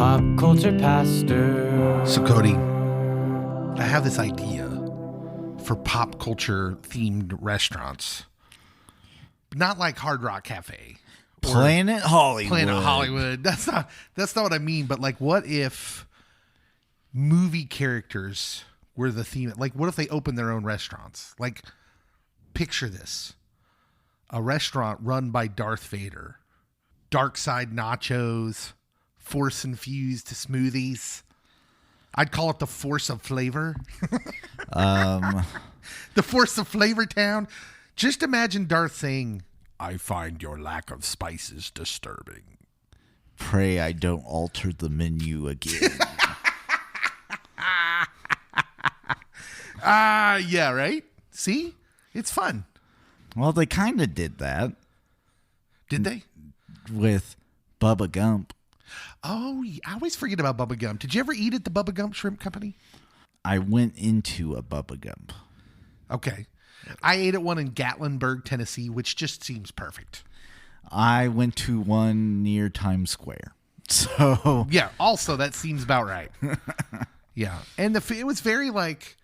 Pop culture pastor. So, Cody, I have this idea for pop culture themed restaurants. Not like Hard Rock Cafe. Planet Hollywood. Planet Hollywood. That's not what I mean. But like, what if movie characters were the theme? Like, what if they opened their own restaurants? Like, picture this: a restaurant run by Darth Vader, dark side nachos, Force infused smoothies. I'd call it the Force of Flavor. The Force of Flavor Town. Just imagine Darth saying, "I find your lack of spices disturbing. Pray I don't alter the menu again." Yeah, right? See? It's fun. Well, they kind of did that Did they? with Bubba Gump. Oh, I always forget about Bubba Gump. Did you ever eat at the Bubba Gump Shrimp Company? I went into a Bubba Gump. Okay. I ate at one in Gatlinburg, Tennessee, which just seems perfect. I went to one near Times Square. So Yeah, also that seems about right. Yeah. And it was very like,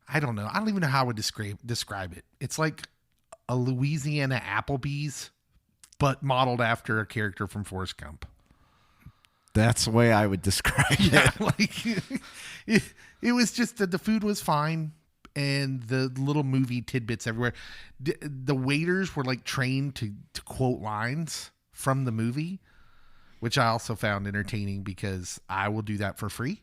I don't know. I don't even know how I would describe it. It's like a Louisiana Applebee's, but modeled after a character from Forrest Gump. that's the way I would describe Yeah, it. like it was just that the food was fine and the little movie tidbits everywhere. The waiters were like trained to quote lines from the movie, which I also found entertaining because I will do that for free.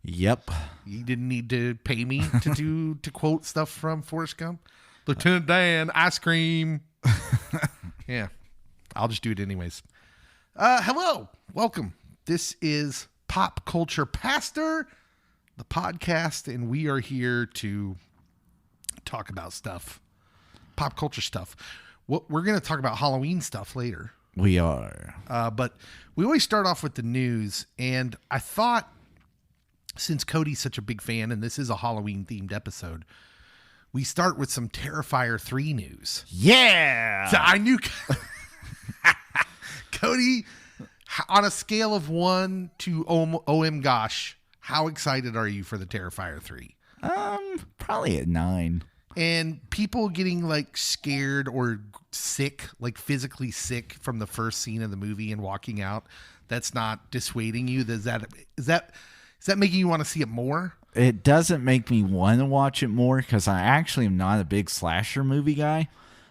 Yep. You didn't need to pay me to quote stuff from Forrest Gump. Lieutenant Dan, ice cream. Yeah, I'll just do it anyways. Hello, welcome. This is Pop Culture Pastor, the podcast, and we are here to talk about stuff, pop culture stuff. We're going to talk about Halloween stuff later. We are. But we always start off with the news, and I thought, since Cody's such a big fan, and this is a Halloween-themed episode, we start with some Terrifier 3 news. Yeah. So I knew Cody, on a scale of 1 to OM gosh, how excited are you for the Terrifier 3? Probably at 9. And people getting like scared or sick, like physically sick from the first scene of the movie and walking out, that's not dissuading you. Is that making you want to see it more? It doesn't make me want to watch it more because I actually am not a big slasher movie guy,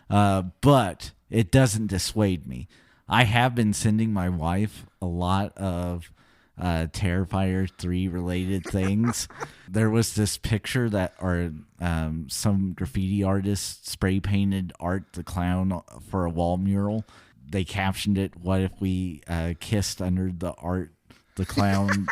but it doesn't dissuade me. I have been sending my wife a lot of Terrifier 3 related things. There was this picture some graffiti artist spray painted Art the Clown for a wall mural. They captioned it, "What if we kissed under the Art the Clown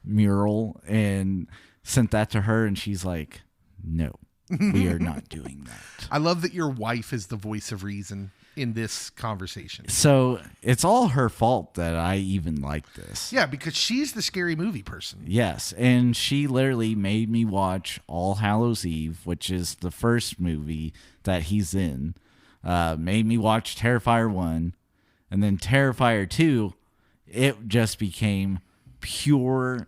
mural?" and sent that to her, and she's like, "No, we are not doing that." I love that your wife is the voice of reason in this conversation. So it's all her fault that I even like this. Yeah, because she's the scary movie person. Yes, and she literally made me watch All Hallows Eve, which is the first movie that he's in. Made me watch Terrifier 1, and then Terrifier 2, it just became pure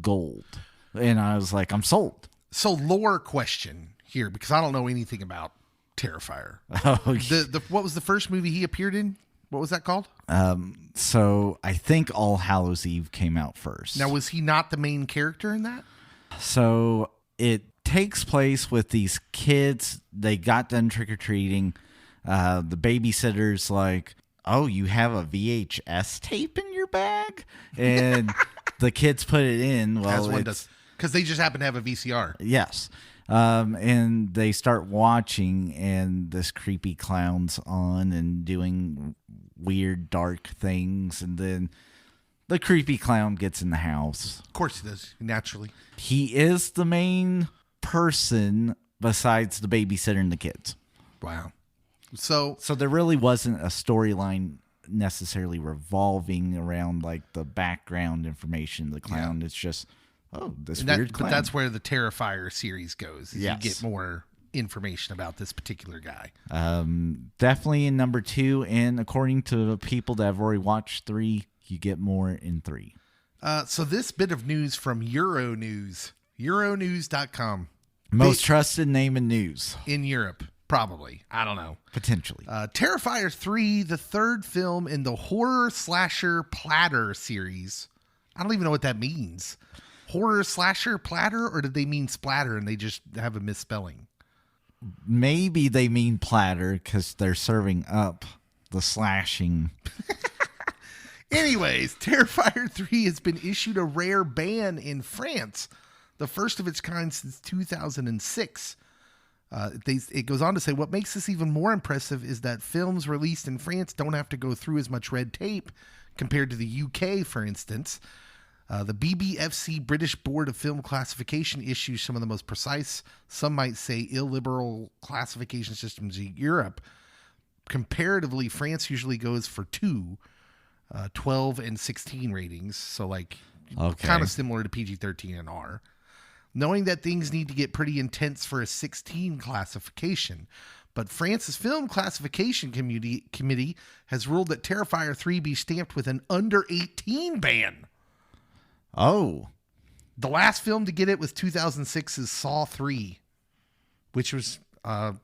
gold. And I was like, I'm sold. So lore question here, because I don't know anything about Terrifier. Oh, What was the first movie he appeared in? What was that called? so I think All Hallows Eve came out first. Now, was he not the main character in that? So it takes place with these kids. They got done trick-or-treating. The babysitter's like, "Oh, you have a VHS tape in your bag?" And the kids put it in. Well, As one does. Because they just happen to have a VCR. Yes. And they start watching, and this creepy clown's on and doing weird, dark things. And then the creepy clown gets in the house. Of course he does, naturally. He is the main person besides the babysitter and the kids. Wow. So there really wasn't a storyline necessarily revolving around like the background information of the clown. Yeah. It's just, this weird clown. But that's where the Terrifier series goes. Yes. You get more information about this particular guy. Definitely in number 2, and according to people that have already watched 3, You get more in 3. So this bit of news from Euronews, Euronews.com. Most trusted name in news. In Europe, probably. I don't know. Potentially. Terrifier 3, the third film in the horror slasher platter series. I don't even know what that means. Horror slasher platter, or did they mean splatter and they just have a misspelling? Maybe they mean platter because they're serving up the slashing. Anyways, Terrifier 3 has been issued a rare ban in France, the first of its kind since 2006. It goes on to say, what makes this even more impressive is that films released in France don't have to go through as much red tape compared to the UK, for instance. The BBFC, British Board of Film Classification, issues some of the most precise, some might say illiberal classification systems in Europe. Comparatively, France usually goes for 2, 12 and 16 ratings. So kind of similar to PG-13 and R. Knowing that things need to get pretty intense for a 16 classification. But France's Film Classification Committee has ruled that Terrifier 3 be stamped with an under 18 ban. Oh. The last film to get it was 2006's Saw 3, which was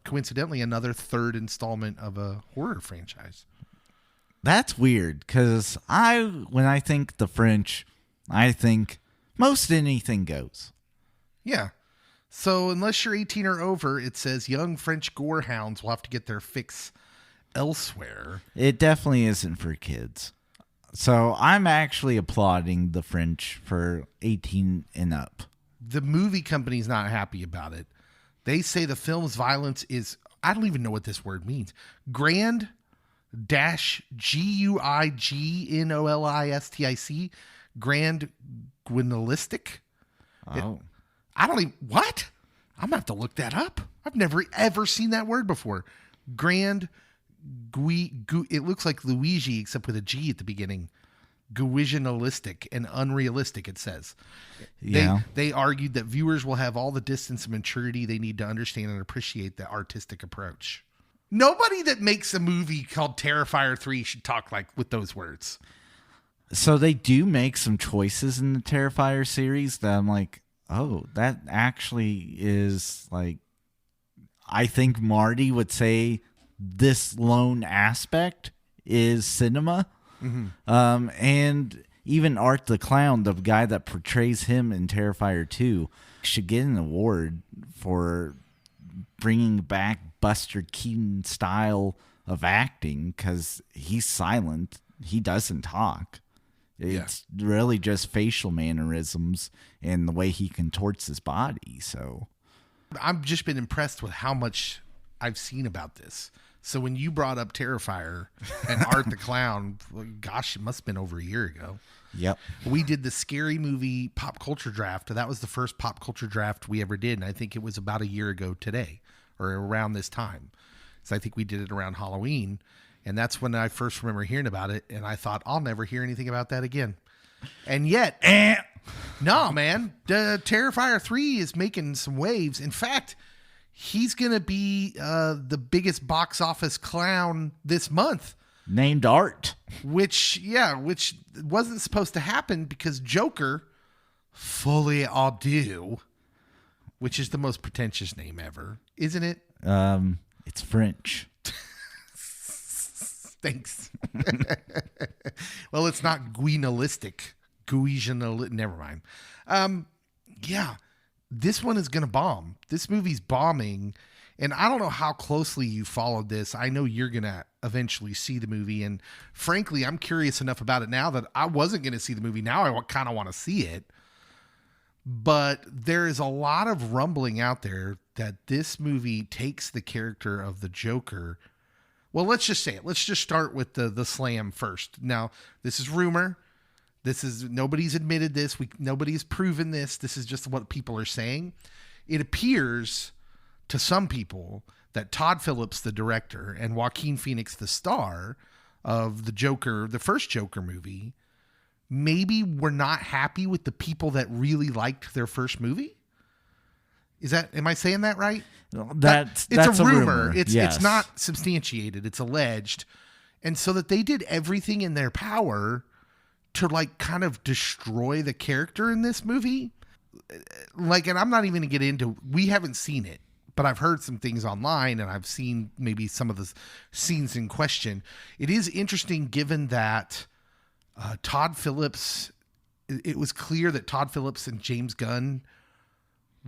coincidentally another third installment of a horror franchise. That's weird because when I think the French, I think most anything goes. Yeah. So unless you're 18 or over, it says young French gore hounds will have to get their fix elsewhere. It definitely isn't for kids. So I'm actually applauding the French for 18 and up. The movie company's not happy about it. They say the film's violence is, I don't even know what this word means. Grand GUIGNOLISTIC. Grand guinealistic. Oh. I don't even, what? I'm going to have to look that up. I've never ever seen that word before. Grand it looks like Luigi except with a G at the beginning. Guigenalistic and unrealistic, it says. Yeah. They argued that viewers will have all the distance and maturity they need to understand and appreciate the artistic approach. Nobody that makes a movie called Terrifier 3 should talk like with those words. So they do make some choices in the Terrifier series that I'm like, oh, that actually is like, I think Marty would say this lone aspect is cinema. Mm-hmm. And even Art the Clown, the guy that portrays him in Terrifier 2, should get an award for bringing back Buster Keaton style of acting because he's silent. He doesn't talk. It's really just facial mannerisms and the way he contorts his body. So I've just been impressed with how much I've seen about this. So when you brought up Terrifier and Art the Clown, gosh, it must have been over a year ago. Yep. We did the Scary Movie pop culture draft. That was the first pop culture draft we ever did. And I think it was about a year ago today or around this time. So I think we did it around Halloween. And that's when I first remember hearing about it. And I thought, I'll never hear anything about that again. And yet, no, man, the Terrifier 3 is making some waves. In fact, he's going to be the biggest box office clown this month. Named Art. Which wasn't supposed to happen because Joker, Folie à Deux, which is the most pretentious name ever, isn't it? It's French. Thanks. Well, it's not guinealistic. Never mind. Yeah, this one is going to bomb. This movie's bombing. And I don't know how closely you followed this. I know you're going to eventually see the movie. And frankly, I'm curious enough about it now that I wasn't going to see the movie. Now I kind of want to see it. But there is a lot of rumbling out there that this movie takes the character of the Joker. Well, let's just say it. Let's just start with the slam first. Now, this is rumor. Nobody's admitted this. Nobody's proven this. This is just what people are saying. It appears to some people that Todd Phillips, the director, and Joaquin Phoenix, the star of the Joker, the first Joker movie, maybe were not happy with the people that really liked their first movie. Am I saying that right? That's a rumor. Yes. It's not substantiated. It's alleged. And so that they did everything in their power to like kind of destroy the character in this movie. Like, and I'm not even going to get into, we haven't seen it, but I've heard some things online and I've seen maybe some of the scenes in question. It is interesting given that Todd Phillips, it was clear that Todd Phillips and James Gunn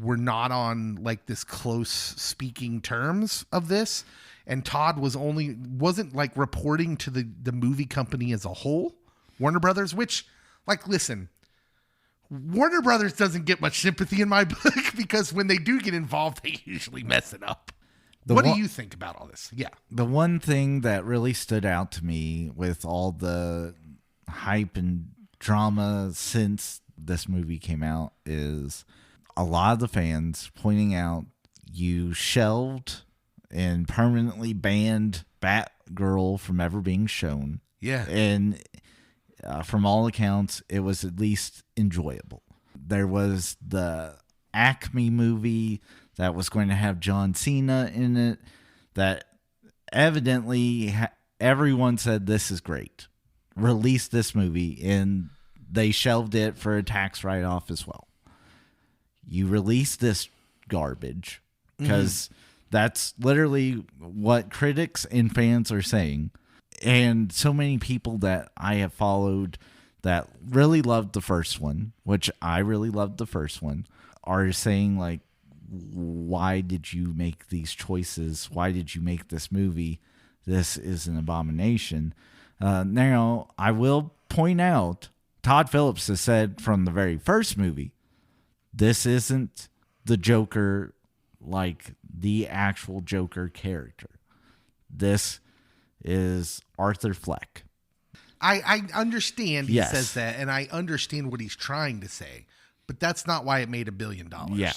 were not on like this close speaking terms of this. And Todd wasn't like reporting to the movie company as a whole, Warner Brothers, which, like, listen, Warner Brothers doesn't get much sympathy in my book because when they do get involved, they usually mess it up. What do you think about all this? Yeah. The one thing that really stood out to me with all the hype and drama since this movie came out is a lot of the fans pointing out you shelved and permanently banned Batgirl from ever being shown. Yeah. And from all accounts, it was at least enjoyable. There was the Acme movie that was going to have John Cena in it that evidently everyone said this is great. Release this movie, and they shelved it for a tax write-off as well. You release this garbage because that's literally what critics and fans are saying. And so many people that I have followed that really loved the first one, which I really loved the first one, are saying like, why did you make these choices? Why did you make this movie? This is an abomination. Now, I will point out, Todd Phillips has said from the very first movie, this isn't the Joker like the actual Joker character. This is Arthur Fleck. I understand he Yes. says that, and I understand what he's trying to say, but that's not why it made $1 billion. Yeah.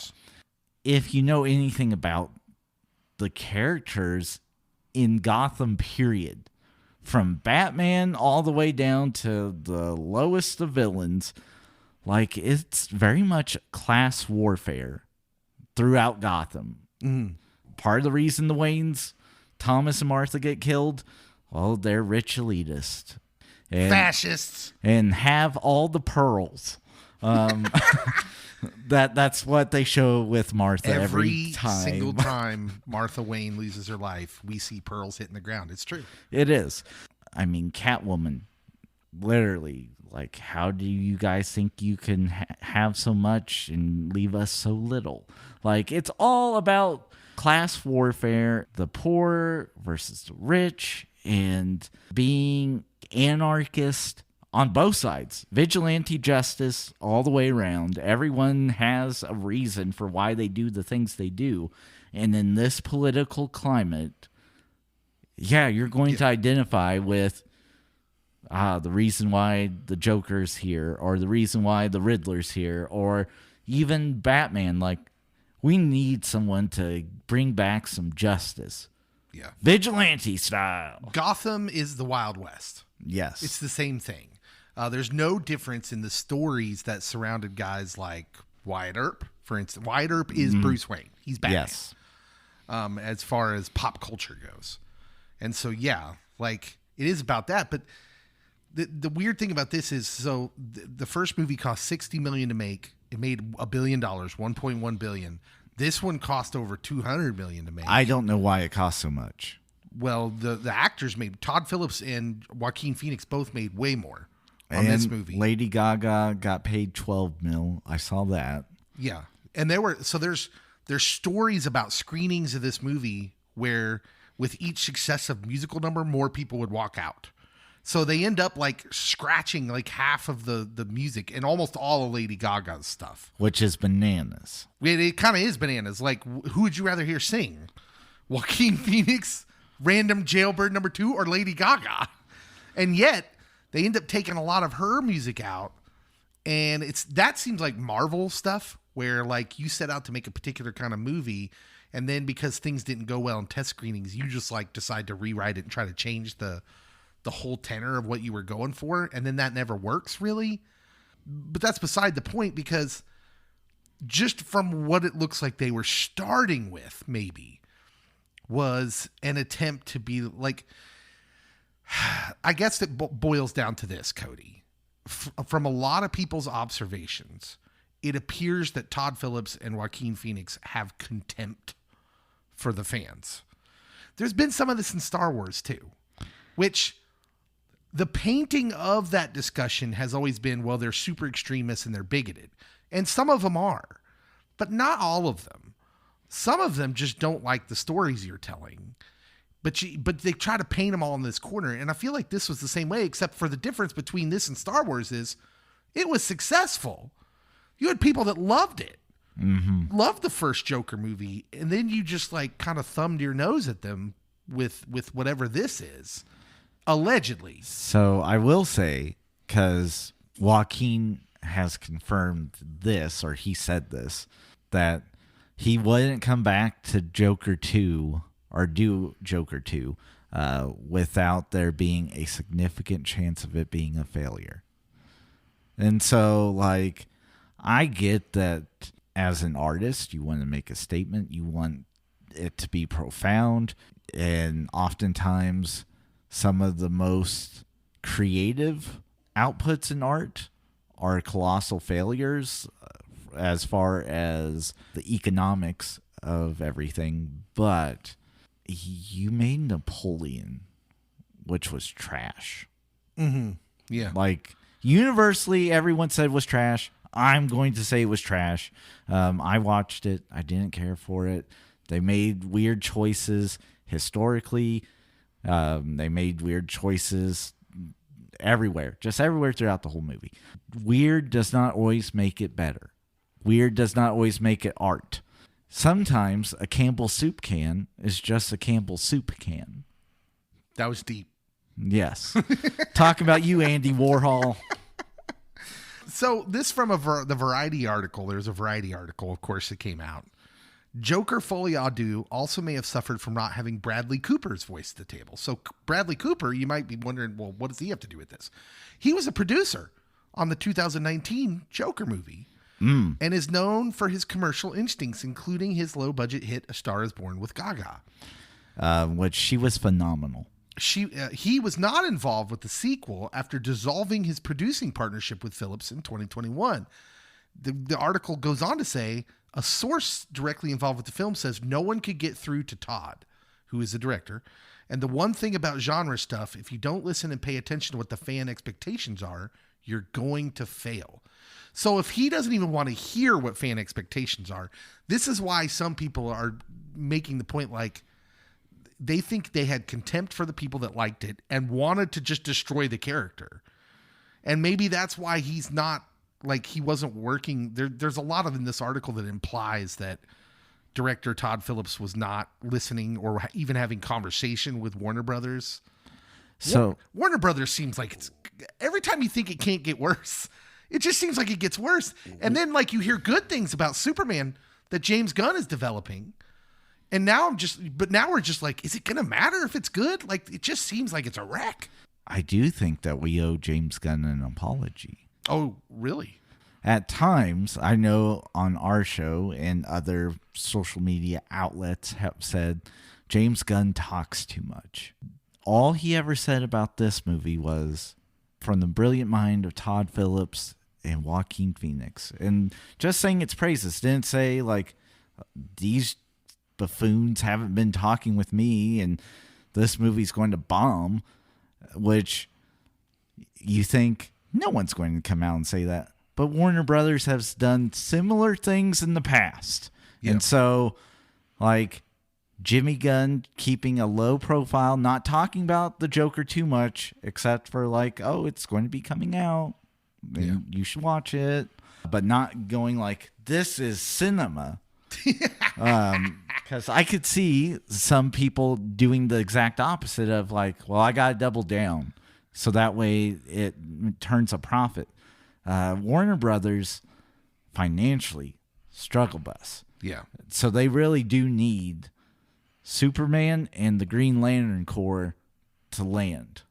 If you know anything about the characters in Gotham, period, from Batman all the way down to the lowest of villains, like, it's very much class warfare throughout Gotham. Part of the reason the Waynes, Thomas and Martha, get killed, well, they're rich elitists. And, Fascists. and have all the pearls. That's what they show with Martha every time. Single time Martha Wayne loses her life, we see pearls hitting the ground. It's true. It is. I mean, Catwoman, literally, like, how do you guys think you can have so much and leave us so little? Like, it's all about class warfare, the poor versus the rich, and being anarchist on both sides. Vigilante justice all the way around. Everyone has a reason for why they do the things they do. And in this political climate, yeah, you're going to identify with the reason why the Joker's here, or the reason why the Riddler's here, or even Batman. Like, we need someone to bring back some justice. Yeah. Vigilante style. Gotham is the Wild West. Yes. It's the same thing. There's no difference in the stories that surrounded guys like Wyatt Earp, for instance. Wyatt Earp is Bruce Wayne. He's Batman. Yes. As far as pop culture goes. And so, yeah, like, it is about that. But the weird thing about this is, so the first movie cost $60 million to make. It made $1 billion, $1.1 billion. This one cost over $200 million to make. I don't know why it costs so much. Well, the actors made, Todd Phillips and Joaquin Phoenix both made way more on this movie. Lady Gaga got paid $12 million. I saw that. Yeah. And there's stories about screenings of this movie where with each successive musical number, more people would walk out. So they end up like scratching like half of the music and almost all of Lady Gaga's stuff. Which is bananas. It kind of is bananas. Like, who would you rather hear sing? Joaquin Phoenix, Random Jailbird number 2, or Lady Gaga? And yet they end up taking a lot of her music out. And that seems like Marvel stuff where like you set out to make a particular kind of movie, and then because things didn't go well in test screenings, you just like decide to rewrite it and try to change the whole tenor of what you were going for. And then that never works really. But that's beside the point, because just from what it looks like they were starting with, maybe was an attempt to be like, I guess it boils down to this, Cody. from a lot of people's observations, it appears that Todd Phillips and Joaquin Phoenix have contempt for the fans. There's been some of this in Star Wars too, which the painting of that discussion has always been, well, they're super extremists and they're bigoted. And some of them are, but not all of them. Some of them just don't like the stories you're telling. But they try to paint them all in this corner. And I feel like this was the same way, except for the difference between this and Star Wars is it was successful. You had people that loved it, loved the first Joker movie. And then you just like kind of thumbed your nose at them with whatever this is, allegedly. So I will say, because Joaquin has confirmed this, or he said this, that he wouldn't come back to Joker 2 or do Joker 2 without there being a significant chance of it being a failure. And so, like, I get that as an artist, you want to make a statement, you want it to be profound, and oftentimes some of the most creative outputs in art are colossal failures as far as the economics of everything. But you made Napoleon, which was trash. Mm-hmm. Yeah. Like, universally, everyone said it was trash. I'm going to say it was trash. I watched it. I didn't care for it. They made weird choices historically. They made weird choices everywhere, just everywhere throughout the whole movie. Weird does not always make it better. Weird does not always make it art. Sometimes a Campbell soup can is just a Campbell soup can. That was deep. Yes. Talk about you, Andy Warhol. So this from the Variety article. There's a Variety article, of course, that came out. Joker Folie à Deux also may have suffered from not having Bradley Cooper's voice at the table. So Bradley Cooper, you might be wondering, well, what does he have to do with this? He was a producer on the 2019 Joker movie and is known for his commercial instincts, including his low-budget hit A Star Is Born with Gaga. Which she was phenomenal. He was not involved with the sequel after dissolving his producing partnership with Phillips in 2021. The article goes on to say, a source directly involved with the film says no one could get through to Todd, who is the director. And the one thing about genre stuff, if you don't listen and pay attention to what the fan expectations are, you're going to fail. So if he doesn't even want to hear what fan expectations are, this is why some people are making the point like they think they had contempt for the people that liked it and wanted to just destroy the character. And maybe that's why he's not, like, he wasn't working. There's a lot of in this article that implies that director Todd Phillips was not listening or even having conversation with Warner Brothers. So Warner Brothers seems like it's every time you think it can't get worse, it just seems like it gets worse. And then like you hear good things about Superman that James Gunn is developing. And now we're just like, is it going to matter if it's good? Like, it just seems like it's a wreck. I do think that we owe James Gunn an apology. Oh, really? At times, I know on our show and other social media outlets have said James Gunn talks too much. All he ever said about this movie was from the brilliant mind of Todd Phillips and Joaquin Phoenix. And just saying its praises. Didn't say, like, these buffoons haven't been talking with me and this movie's going to bomb, which you think no one's going to come out and say that. But Warner Brothers has done similar things in the past. Yep. And so, like, Jimmy Gunn keeping a low profile, not talking about the Joker too much, except for like, oh, it's going to be coming out. Yeah. You should watch it. But not going like, this is cinema. Because I could see some people doing the exact opposite of like, well, I got to double down. So that way it turns a profit. Warner Brothers financially struggle bus. Yeah. So they really do need Superman and the Green Lantern Corps to land.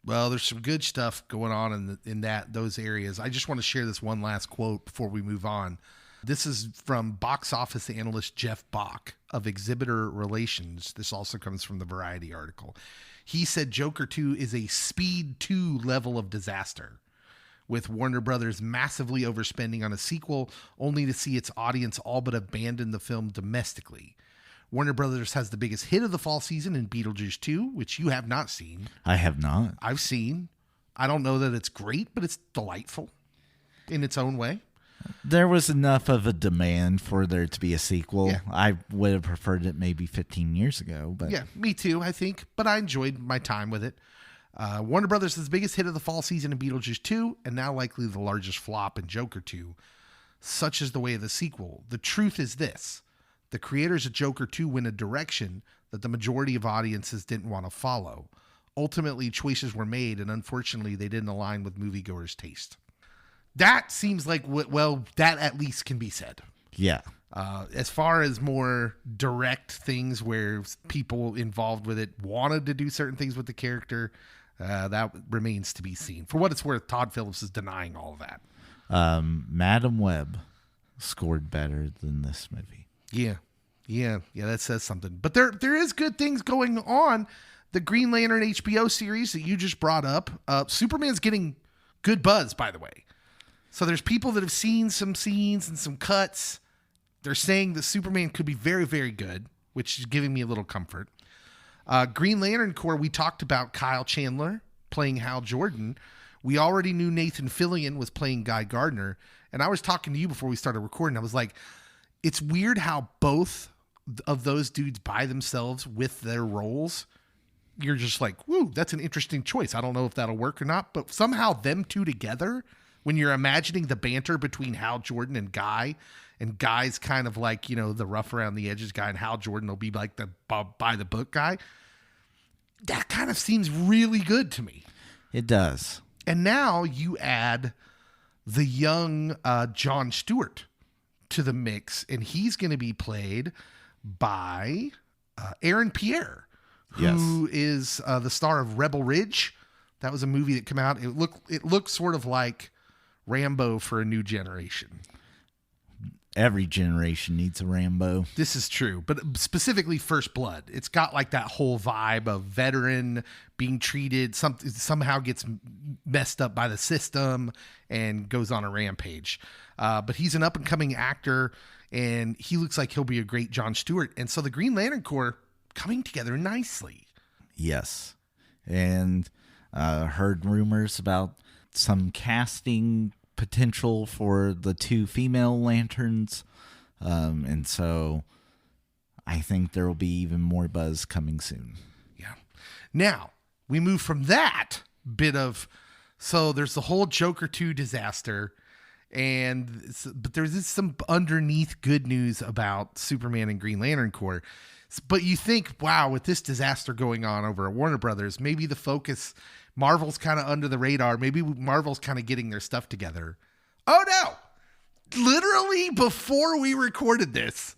Well, there's some good stuff going on in those areas. I just want to share this one last quote before we move on. This is from box office analyst Jeff Bach of Exhibitor Relations. This also comes from the Variety article. He said Joker 2 is a Speed 2 level of disaster, with Warner Brothers massively overspending on a sequel only to see its audience all but abandon the film domestically. Warner Brothers has the biggest hit of the fall season in Beetlejuice 2, which you have not seen. I have not. I've seen. I don't know that it's great, but it's delightful in its own way. There was enough of a demand for there to be a sequel. Yeah. I would have preferred it maybe 15 years ago. But Yeah, me too, I think. But I enjoyed my time with it. Warner Brothers has the biggest hit of the fall season in Beetlejuice 2, and now likely the largest flop in Joker 2. Such is the way of the sequel. The truth is this. The creators of Joker 2 went a direction that the majority of audiences didn't want to follow. Ultimately, choices were made, and unfortunately, they didn't align with moviegoers' taste. That seems like, well, that at least can be said. yeah. As far as more direct things where people involved with it wanted to do certain things with the character, that remains to be seen. For what it's worth, Todd Phillips is denying all of that. Madam Web scored better than this movie. Yeah, that says something. But there is good things going on. The Green Lantern HBO series that you just brought up, Superman's getting good buzz, by the way. So there's people that have seen some scenes and some cuts. They're saying that Superman could be very, very good, which is giving me a little comfort. Green Lantern Corps, we talked about Kyle Chandler playing Hal Jordan. We already knew Nathan Fillion was playing Guy Gardner. And I was talking to you before we started recording. I was like, it's weird how both of those dudes by themselves with their roles, you're just like, woo, that's an interesting choice. I don't know if that'll work or not. But somehow them two together, when you're imagining the banter between Hal Jordan and Guy's kind of like, the rough around the edges guy, and Hal Jordan will be like the by the book guy. That kind of seems really good to me. It does. And now you add the young Jon Stewart to the mix, and he's going to be played by Aaron Pierre, who is the star of Rebel Ridge. That was a movie that came out. It looked sort of like Rambo for a new generation. Every generation needs a Rambo. This is true, but specifically First Blood. It's got like that whole vibe of veteran being treated, somehow gets messed up by the system and goes on a rampage. But he's an up-and-coming actor, and he looks like he'll be a great Jon Stewart. And so the Green Lantern Corps coming together nicely. Yes. And heard rumors about some casting potential for the two female lanterns. And so I think there will be even more buzz coming soon. Yeah. Now, we move from that bit of, so there's the whole Joker 2 disaster, but there's some underneath good news about Superman and Green Lantern Corps. But you think, wow, with this disaster going on over at Warner Brothers, maybe the focus, Marvel's kind of under the radar. Maybe Marvel's kind of getting their stuff together. Oh, no. Literally before we recorded this,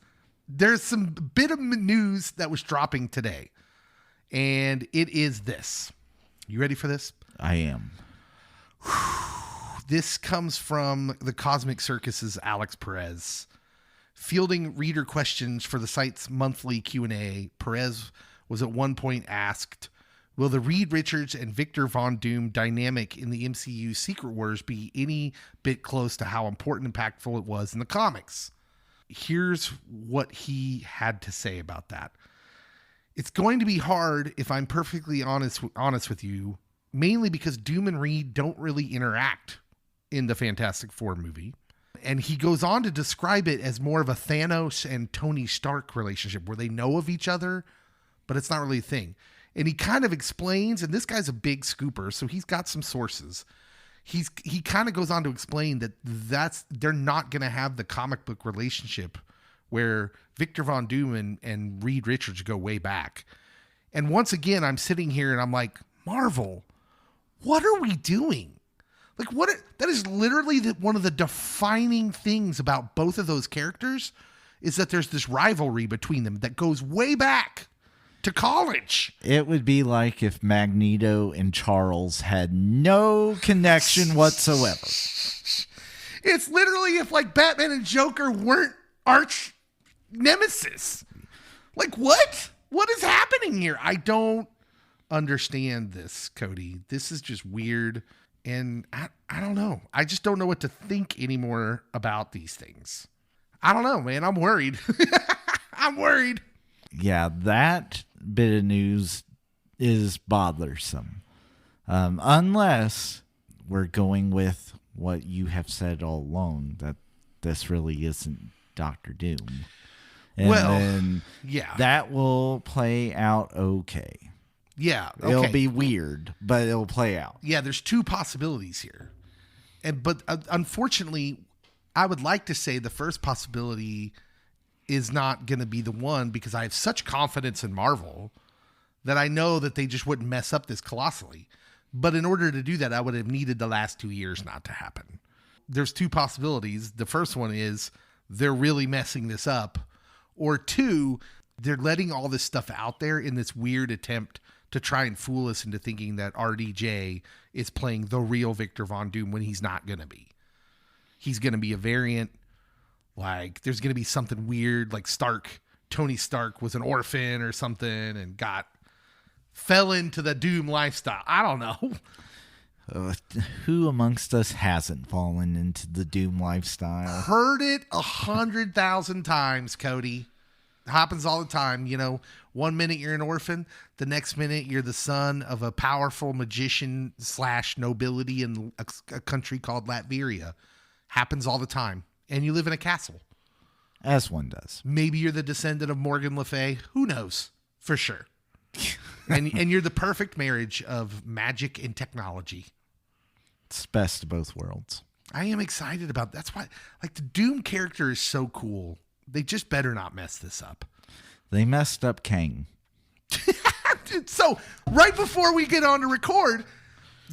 there's some bit of news that was dropping today. And it is this. You ready for this? I am. This comes from the Cosmic Circus's Alex Perez. Fielding reader questions for the site's monthly Q&A, Perez was at one point asked, will the Reed Richards and Victor Von Doom dynamic in the MCU Secret Wars be any bit close to how important and impactful it was in the comics? Here's what he had to say about that. It's going to be hard if I'm perfectly honest with you, mainly because Doom and Reed don't really interact in the Fantastic Four movie. And he goes on to describe it as more of a Thanos and Tony Stark relationship where they know of each other, but it's not really a thing. And he kind of explains, and this guy's a big scooper, so he's got some sources. He kind of goes on to explain that they're not going to have the comic book relationship where Victor Von Doom and Reed Richards go way back. And once again, I'm sitting here and I'm like, Marvel, what are we doing? Like, that is literally one of the defining things about both of those characters is that there's this rivalry between them that goes way back to college. It would be like if Magneto and Charles had no connection whatsoever. It's literally if like Batman and Joker weren't arch nemesis. Like what? What is happening here? I don't understand this, Cody. This is just weird. And I don't know. I just don't know what to think anymore about these things. I don't know, man. I'm worried. I'm worried. Yeah, that bit of news is bothersome. Unless we're going with what you have said all along, that this really isn't Doctor Doom. And then that will play out okay. Yeah. Okay. It'll be weird, but it'll play out. Yeah, there's two possibilities here. But unfortunately, I would like to say the first possibility is not going to be the one, because I have such confidence in Marvel that I know that they just wouldn't mess up this colossally. But in order to do that, I would have needed the last 2 years not to happen. There's two possibilities. The first one is they're really messing this up. Or two, they're letting all this stuff out there in this weird attempt to try and fool us into thinking that RDJ is playing the real Victor Von Doom when he's not going to be. He's going to be a variant. Like, there's going to be something weird, like Tony Stark was an orphan or something and fell into the Doom lifestyle. I don't know. Who amongst us hasn't fallen into the Doom lifestyle? Heard it 100,000 times, Cody. It happens all the time. You know, 1 minute you're an orphan, the next minute you're the son of a powerful magician / nobility in a country called Latveria. Happens all the time. And you live in a castle. As one does. Maybe you're the descendant of Morgan Le Fay. Who knows? For sure. and you're the perfect marriage of magic and technology. It's best of both worlds. I am excited about that's why, like, the Doom character is so cool. They just better not mess this up. They messed up Kang. So right before we get on to record,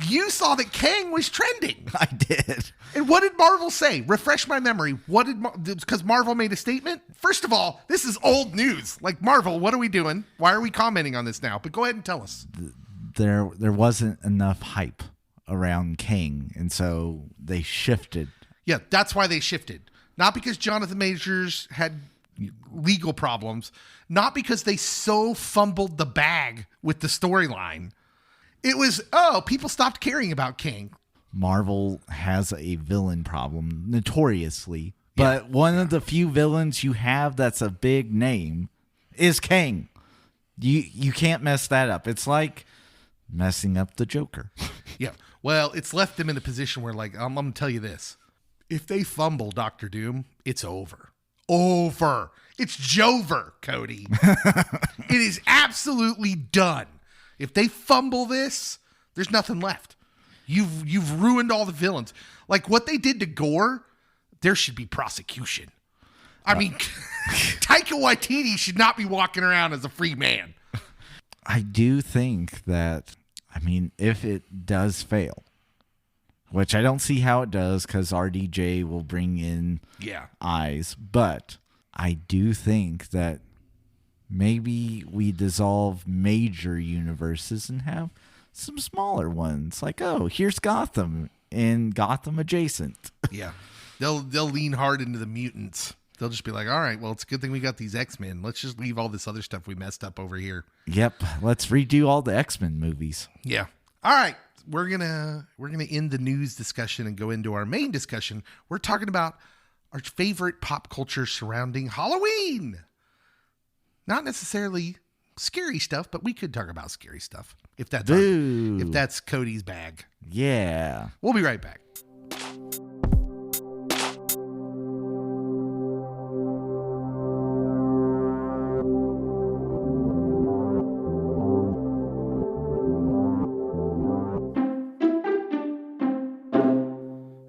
you saw that Kang was trending. I did. And what did Marvel say? Refresh my memory. Because Marvel made a statement? First of all, this is old news. Like, Marvel, what are we doing? Why are we commenting on this now? But go ahead and tell us. There wasn't enough hype around Kang, and so they shifted. Yeah, that's why they shifted. Not because Jonathan Majors had legal problems. Not because they so fumbled the bag with the storyline. It was, people stopped caring about Kang. Marvel has a villain problem, notoriously. But one of the few villains you have that's a big name is Kang. You can't mess that up. It's like messing up the Joker. Yeah. Well, it's left them in a position where, like, I'm going to tell you this. If they fumble Doctor Doom, it's over. Over. It's Jover, Cody. It is absolutely done. If they fumble this, there's nothing left. You've ruined all the villains. Like what they did to Gore, there should be prosecution. I mean, Taika Waititi should not be walking around as a free man. I do think that, if it does fail, which I don't see how it does because RDJ will bring in eyes, but I do think that maybe we dissolve major universes and have some smaller ones. Like, here's Gotham and Gotham adjacent. Yeah. They'll lean hard into the mutants. They'll just be like, all right, well, it's a good thing we got these X-Men. Let's just leave all this other stuff we messed up over here. Yep. Let's redo all the X-Men movies. Yeah. All right. We're gonna end the news discussion and go into our main discussion. We're talking about our favorite pop culture surrounding Halloween. Not necessarily scary stuff, but we could talk about scary stuff if that's Cody's bag. Yeah. We'll be right back.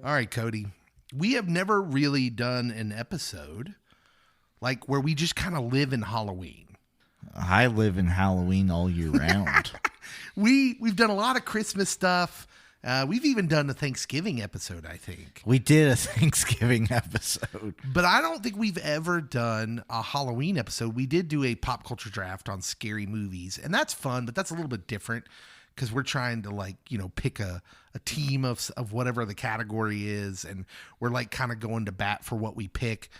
All right, Cody. We have never really done an episode like where we just kind of live in Halloween. I live in Halloween all year round. We've done a lot of Christmas stuff. We've even done a Thanksgiving episode, I think. We did a Thanksgiving episode. But I don't think we've ever done a Halloween episode. We did do a pop culture draft on scary movies, and that's fun, but that's a little bit different because we're trying to pick a team of whatever the category is, and we're like kind of going to bat for what we pick.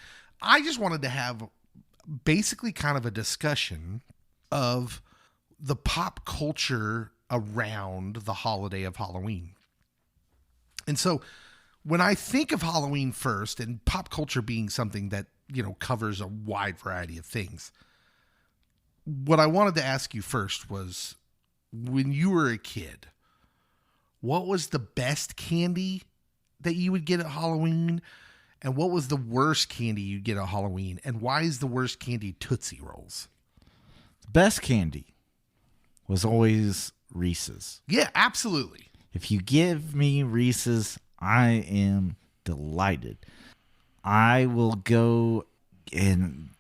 I just wanted to have basically kind of a discussion of the pop culture around the holiday of Halloween. And so when I think of Halloween first, and pop culture being something that, covers a wide variety of things, what I wanted to ask you first was, when you were a kid, what was the best candy that you would get at Halloween? And what was the worst candy you'd get at Halloween? And why is the worst candy Tootsie Rolls? Best candy was always Reese's. Yeah, absolutely. If you give me Reese's, I am delighted. I will go, and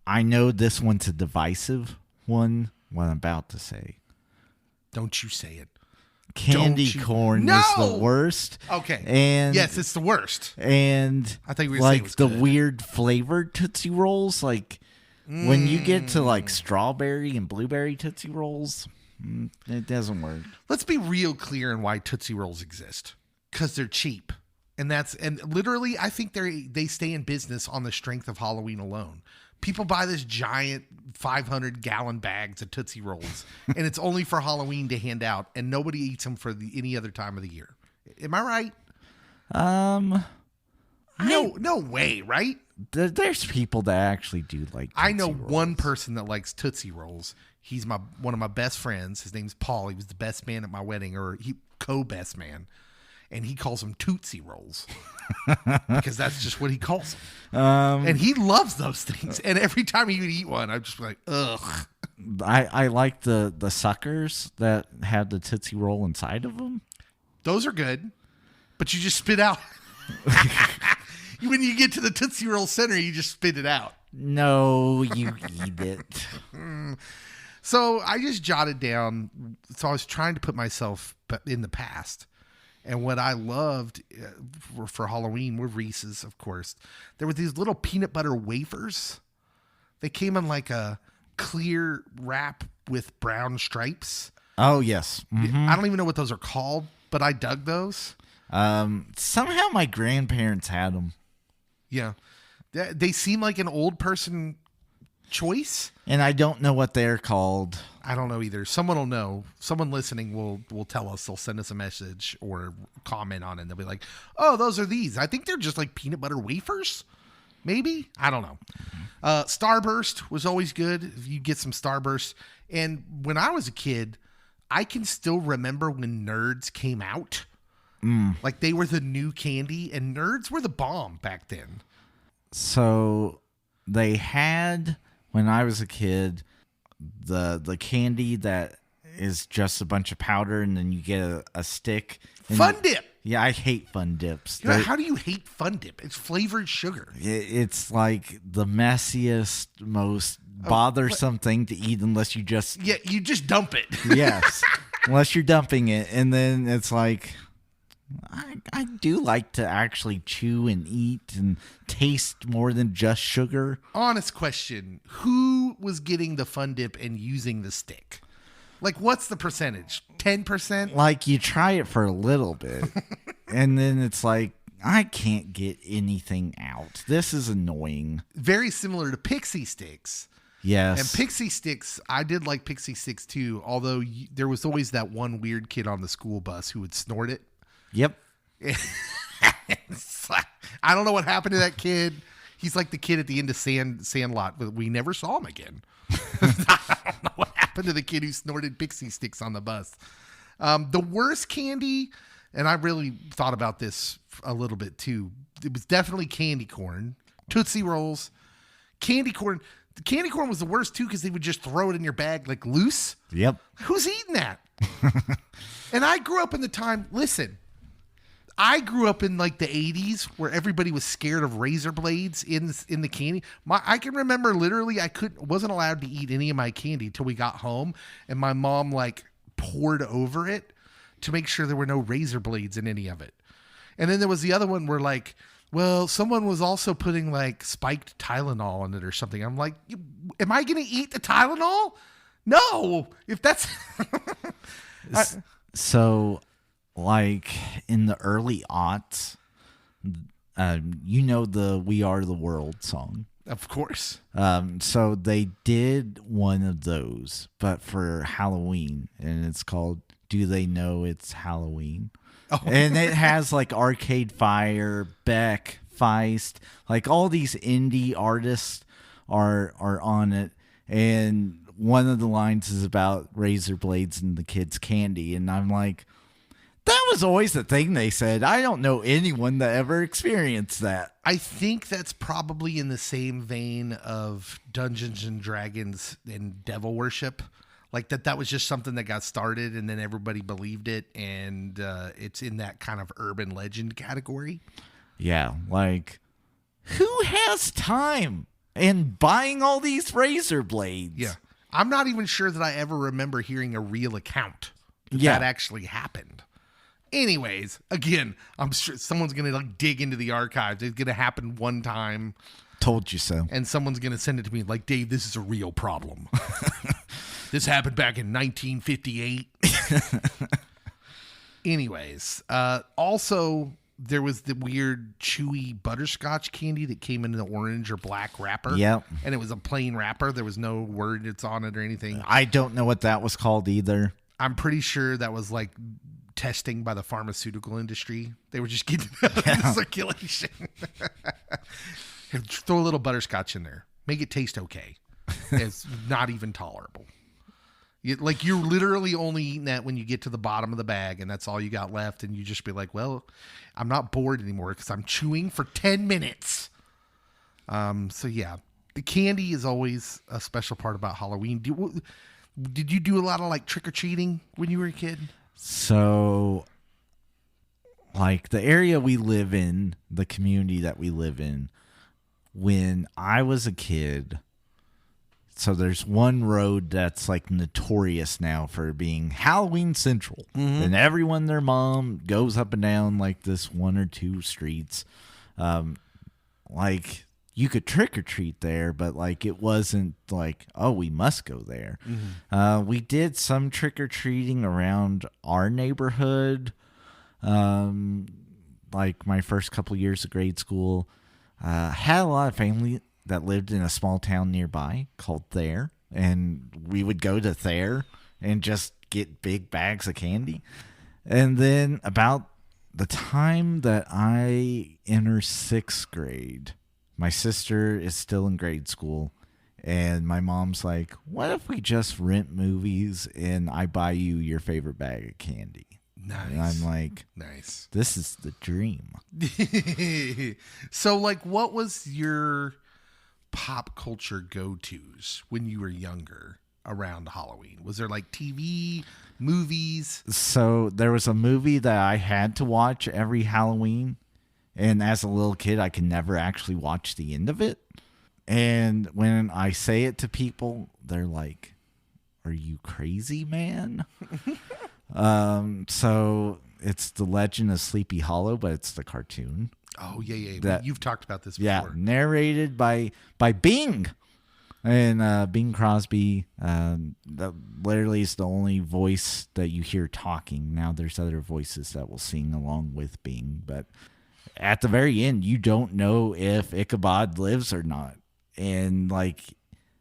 I know this one's a divisive one, what I'm about to say. Don't you say it. Candy corn is the worst. Okay. And yes, it's the worst. And I think we were saying it was the good. weird flavored Tootsie Rolls, when you get to strawberry and blueberry Tootsie Rolls, it doesn't work. Let's be real clear on why Tootsie Rolls exist. Because they're cheap. And literally, I think they stay in business on the strength of Halloween alone. People buy this giant 500-gallon bags of Tootsie Rolls, and it's only for Halloween to hand out, and nobody eats them for any other time of the year. Am I right? No way, right? There's people that actually do like Tootsie I know Rolls. one person that likes Tootsie Rolls. He's one of my best friends. His name's Paul. He was the best man at my wedding, or co-best man. And he calls them Tootsie Rolls because that's just what he calls them. And he loves those things. And every time he would eat one, I'm just like, ugh. I like the suckers that have the Tootsie Roll inside of them. Those are good, but you just spit out. When you get to the Tootsie Roll center, you just spit it out. No, you eat it. So I just jotted down. So I was trying to put myself in the past. And what I loved for Halloween were Reese's, of course. There were these little peanut butter wafers. They came in like a clear wrap with brown stripes. Oh, yes. Mm-hmm. I don't even know what those are called, but I dug those. Somehow my grandparents had them. Yeah. They seem like an old person choice. And I don't know what they're called. I don't know either. Someone will know. Someone listening will tell us. They'll send us a message or comment on it. And they'll be like, oh, those are these. I think they're just like peanut butter wafers. Maybe. I don't know. Starburst was always good. If you get some Starburst. And when I was a kid, I can still remember when Nerds came out. Like they were the new candy. And Nerds were the bomb back then. So they had, when I was a kid, the candy that is just a bunch of powder and then you get a stick. Fun Dip. Yeah, I hate Fun Dips. How do you hate Fun Dip? It's flavored sugar. It's like the messiest, most bothersome thing to eat unless you just... Yeah, you just dump it. Yes. Unless you're dumping it. And then it's like... I do like to actually chew and eat and taste more than just sugar. Honest question. Who was getting the Fun Dip and using the stick? Like, what's the percentage? 10%? Like, you try it for a little bit, and then it's like, I can't get anything out. This is annoying. Very similar to Pixie Sticks. Yes. And Pixie Sticks, I did like Pixie Sticks too, although there was always that one weird kid on the school bus who would snort it. Yep. I don't know what happened to that kid. He's like the kid at the end of Sandlot, but we never saw him again. I don't know what happened to the kid who snorted Pixie Sticks on the bus. The worst candy, and I really thought about this a little bit too. It was definitely candy corn, Tootsie Rolls, candy corn. The candy corn was the worst too because they would just throw it in your bag like loose. Yep. Who's eating that? And I grew up in the time. Listen. I grew up in like the 80s where everybody was scared of razor blades in the candy. I can remember literally wasn't allowed to eat any of my candy till we got home, and my mom like poured over it to make sure there were no razor blades in any of it. And then there was the other one where like, well, someone was also putting like spiked Tylenol in it or something. I'm like, am I going to eat the Tylenol? No. If that's So like in the early aughts, you know the We Are the World song. Of course. So they did one of those, but for Halloween, and it's called Do They Know It's Halloween? Oh. And it has like Arcade Fire, Beck, Feist, like all these indie artists are on it. And one of the lines is about razor blades and the kids' candy. And I'm like, that was always the thing they said. I don't know anyone that ever experienced that. I think that's probably in the same vein of Dungeons and Dragons and devil worship. Like that was just something that got started and then everybody believed it. And it's in that kind of urban legend category. Yeah, like, who has time and buying all these razor blades? Yeah. I'm not even sure that I ever remember hearing a real account that actually happened. Anyways, again, I'm sure someone's going to like dig into the archives. It's going to happen one time. Told you so. And someone's going to send it to me like, Dave, this is a real problem. This happened back in 1958. Anyways, also there was the weird chewy butterscotch candy that came in an orange or black wrapper. Yep. And it was a plain wrapper. There was no words on it or anything. I don't know what that was called either. I'm pretty sure that was like testing by the pharmaceutical industry. They were just getting it out of circulation. Throw a little butterscotch in there. Make it taste okay. It's not even tolerable. You're literally only eating that when you get to the bottom of the bag and that's all you got left. And you just be like, well, I'm not bored anymore because I'm chewing for 10 minutes. So yeah, the candy is always a special part about Halloween. Did you do a lot of like trick-or-treating when you were a kid? So like the area we live in, the community that we live in, when I was a kid, so there's one road that's like notorious now for being Halloween Central. Mm-hmm. And everyone, their mom, goes up and down like this one or two streets. Like you could trick or treat there, but like it wasn't like, oh, we must go there. Mm-hmm. We did some trick or treating around our neighborhood. Like my first couple years of grade school, had a lot of family that lived in a small town nearby called Thayer, and we would go to Thayer and just get big bags of candy. And then about the time that I enter 6th grade, my sister is still in grade school, and my mom's like, what if we just rent movies and I buy you your favorite bag of candy? Nice. And I'm like, nice. This is the dream. So like, what was your pop culture go-tos when you were younger around Halloween? Was there like TV, movies? So there was a movie that I had to watch every Halloween, and as a little kid I could never actually watch the end of it. And when I say it to people, they're like, are you crazy, man? So it's The Legend of Sleepy Hollow, but it's the cartoon. Oh, yeah. You've talked about this before. Yeah, narrated by Bing. And Bing Crosby, that literally is the only voice that you hear talking. Now there's other voices that will sing along with Bing. But at the very end, you don't know if Ichabod lives or not. And like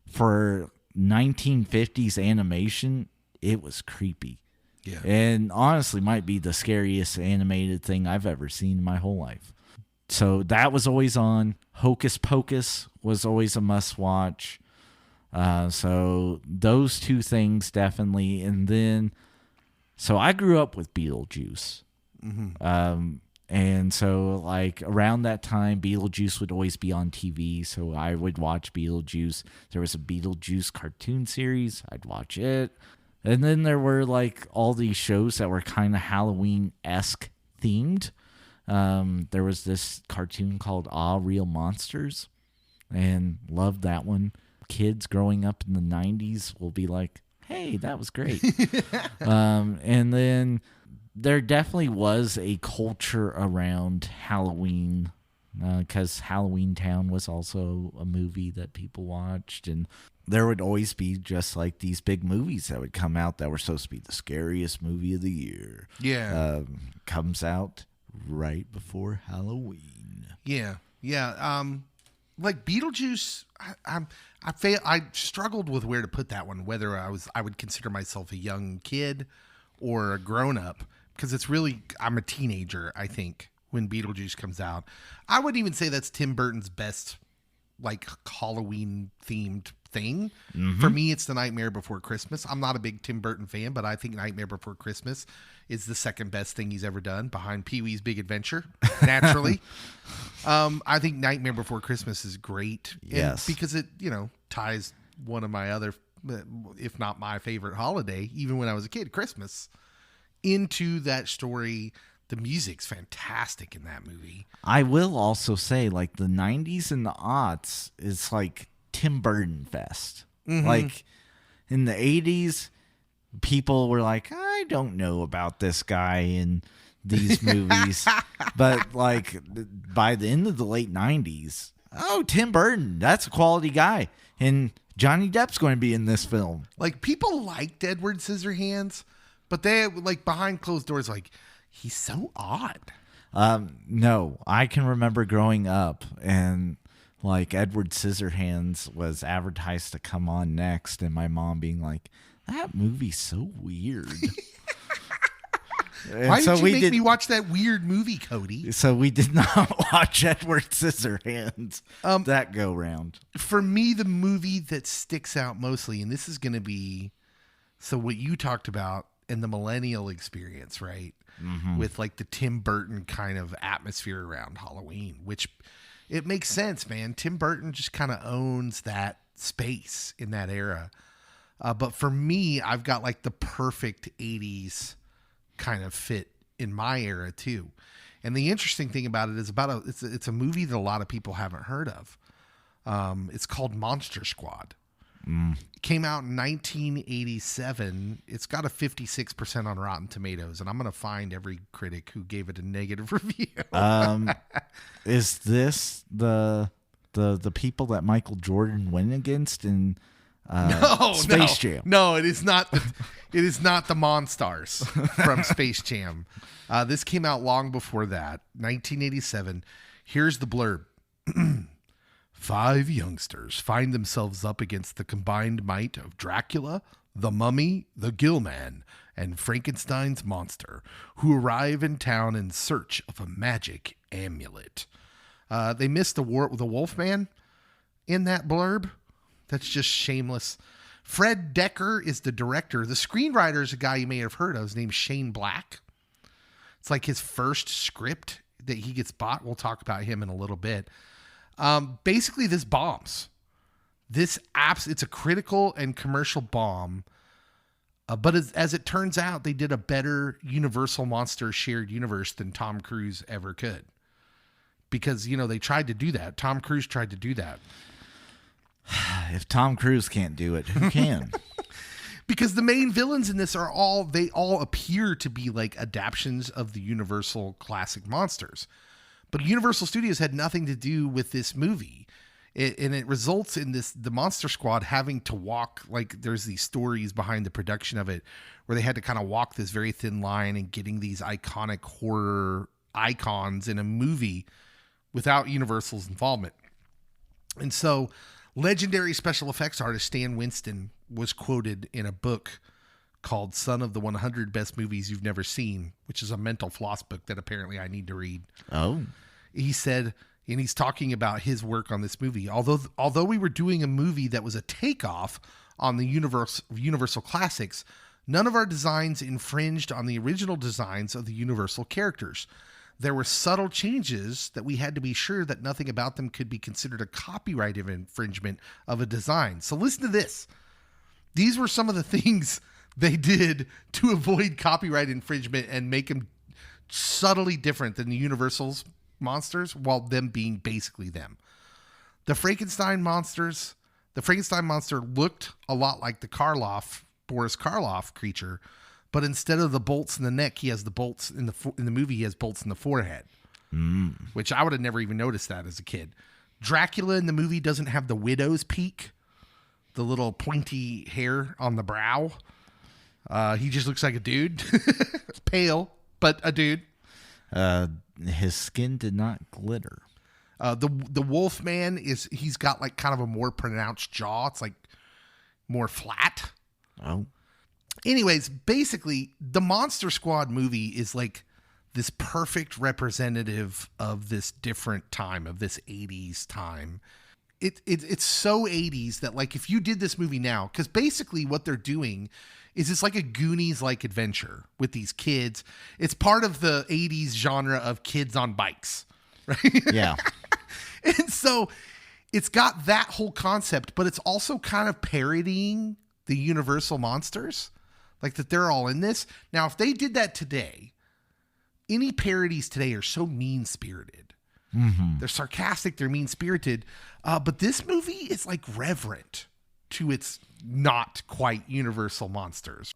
for 1950s animation, it was creepy. Yeah. And honestly might be the scariest animated thing I've ever seen in my whole life. So that was always on. Hocus Pocus was always a must watch. So those two things definitely. And then, so I grew up with Beetlejuice. Mm-hmm. And so like around that time, Beetlejuice would always be on TV. So I would watch Beetlejuice. There was a Beetlejuice cartoon series. I'd watch it. And then there were like all these shows that were kind of Halloween-esque themed. There was this cartoon called Ah, Real Monsters, and loved that one. Kids growing up in the 90s will be like, hey, that was great. And then there definitely was a culture around Halloween, because Halloween Town was also a movie that people watched, and there would always be just like these big movies that would come out that were supposed to be the scariest movie of the year. Yeah. Comes out right before Halloween. Yeah. like Beetlejuice, I struggled with where to put that one, whether I would consider myself a young kid or a grown up, because I'm a teenager, I think, when Beetlejuice comes out. I wouldn't even say that's Tim Burton's best like Halloween themed thing. For me, it's The Nightmare Before Christmas. I'm not a big Tim Burton fan, but I think Nightmare Before Christmas is the second best thing he's ever done, behind Pee-wee's Big Adventure, naturally. I think Nightmare Before Christmas is great. Yes. Because it, ties one of my other, if not my favorite holiday, even when I was a kid, Christmas, into that story. The music's fantastic in that movie. I will also say, like, the 90s and the aughts is like Tim Burton fest. Like, in the 80s, people were like, I don't know about this guy in these movies. But, like, by the end of the late 90s, oh, Tim Burton, that's a quality guy. And Johnny Depp's going to be in this film. Like, people liked Edward Scissorhands, but they, like, behind closed doors, like, he's so odd. No, I can remember growing up and like Edward Scissorhands was advertised to come on next, and my mom being like, that movie's so weird. Why did you make me watch that weird movie, Cody? So we did not watch Edward Scissorhands that go round. For me, the movie that sticks out mostly, and this is going to be, so what you talked about in the millennial experience, right? With like the Tim Burton kind of atmosphere around Halloween, which it makes sense, man. Tim Burton just kind of owns that space in that era. But for me, I've got like the perfect 80s kind of fit in my era too. And the interesting thing about it is it's a movie that a lot of people haven't heard of. It's called Monster Squad. It came out in 1987. It's got a 56% on Rotten Tomatoes, and I'm going to find every critic who gave it a negative review. Is this the people that Michael Jordan went against in Space Jam? No, it is not. It is not the Monstars from Space Jam. This came out long before that, 1987. Here's the blurb. 5 youngsters find themselves up against the combined might of Dracula, the Mummy, the Gill Man, and Frankenstein's monster, who arrive in town in search of a magic amulet. They missed the Wolfman in that blurb. That's just shameless. Fred Decker is the director. The screenwriter is a guy you may have heard of. His name's Shane Black. It's like his first script that he gets bought. We'll talk about him in a little bit. Basically, this bombs. It's a critical and commercial bomb. But as it turns out, they did a better Universal Monster shared universe than Tom Cruise ever could. Because, they tried to do that. Tom Cruise tried to do that. If Tom Cruise can't do it, who can? Because the main villains in this they all appear to be like adaptions of the Universal classic monsters. But Universal Studios had nothing to do with this movie. And it results in the Monster Squad having to walk, like there's these stories behind the production of it where they had to kind of walk this very thin line and getting these iconic horror icons in a movie without Universal's involvement. And so legendary special effects artist Stan Winston was quoted in a book called Son of the 100 Best Movies You've Never Seen, which is a mental floss book that apparently I need to read. Oh. He said, and he's talking about his work on this movie. Although we were doing a movie that was a takeoff on the Universal classics, none of our designs infringed on the original designs of the Universal characters. There were subtle changes that we had to be sure that nothing about them could be considered a copyright infringement of a design. So listen to this. These were some of the things they did to avoid copyright infringement and make them subtly different than the Universal's monsters, while them being basically them. The Frankenstein monster looked a lot like the Boris Karloff creature, but instead of the bolts in the neck, he has the bolts in the movie. He has bolts in the forehead, which I would have never even noticed that as a kid. Dracula in the movie doesn't have the widow's peak, the little pointy hair on the brow. He just looks like a dude, pale, but a dude. His skin did not glitter. The Wolfman he's got like kind of a more pronounced jaw. It's like more flat. Oh. Anyways, basically, the Monster Squad movie is like this perfect representative of this different time, of this 80s time. It's so 80s that like if you did this movie now, because basically what they're doing is it's like a Goonies-like adventure with these kids. It's part of the 80s genre of kids on bikes, right? Yeah. And so it's got that whole concept, but it's also kind of parodying the Universal monsters, like that they're all in this. Now, if they did that today, any parodies today are so mean-spirited. Mm-hmm. They're sarcastic, they're mean-spirited, but this movie is like reverent to its not quite Universal monsters.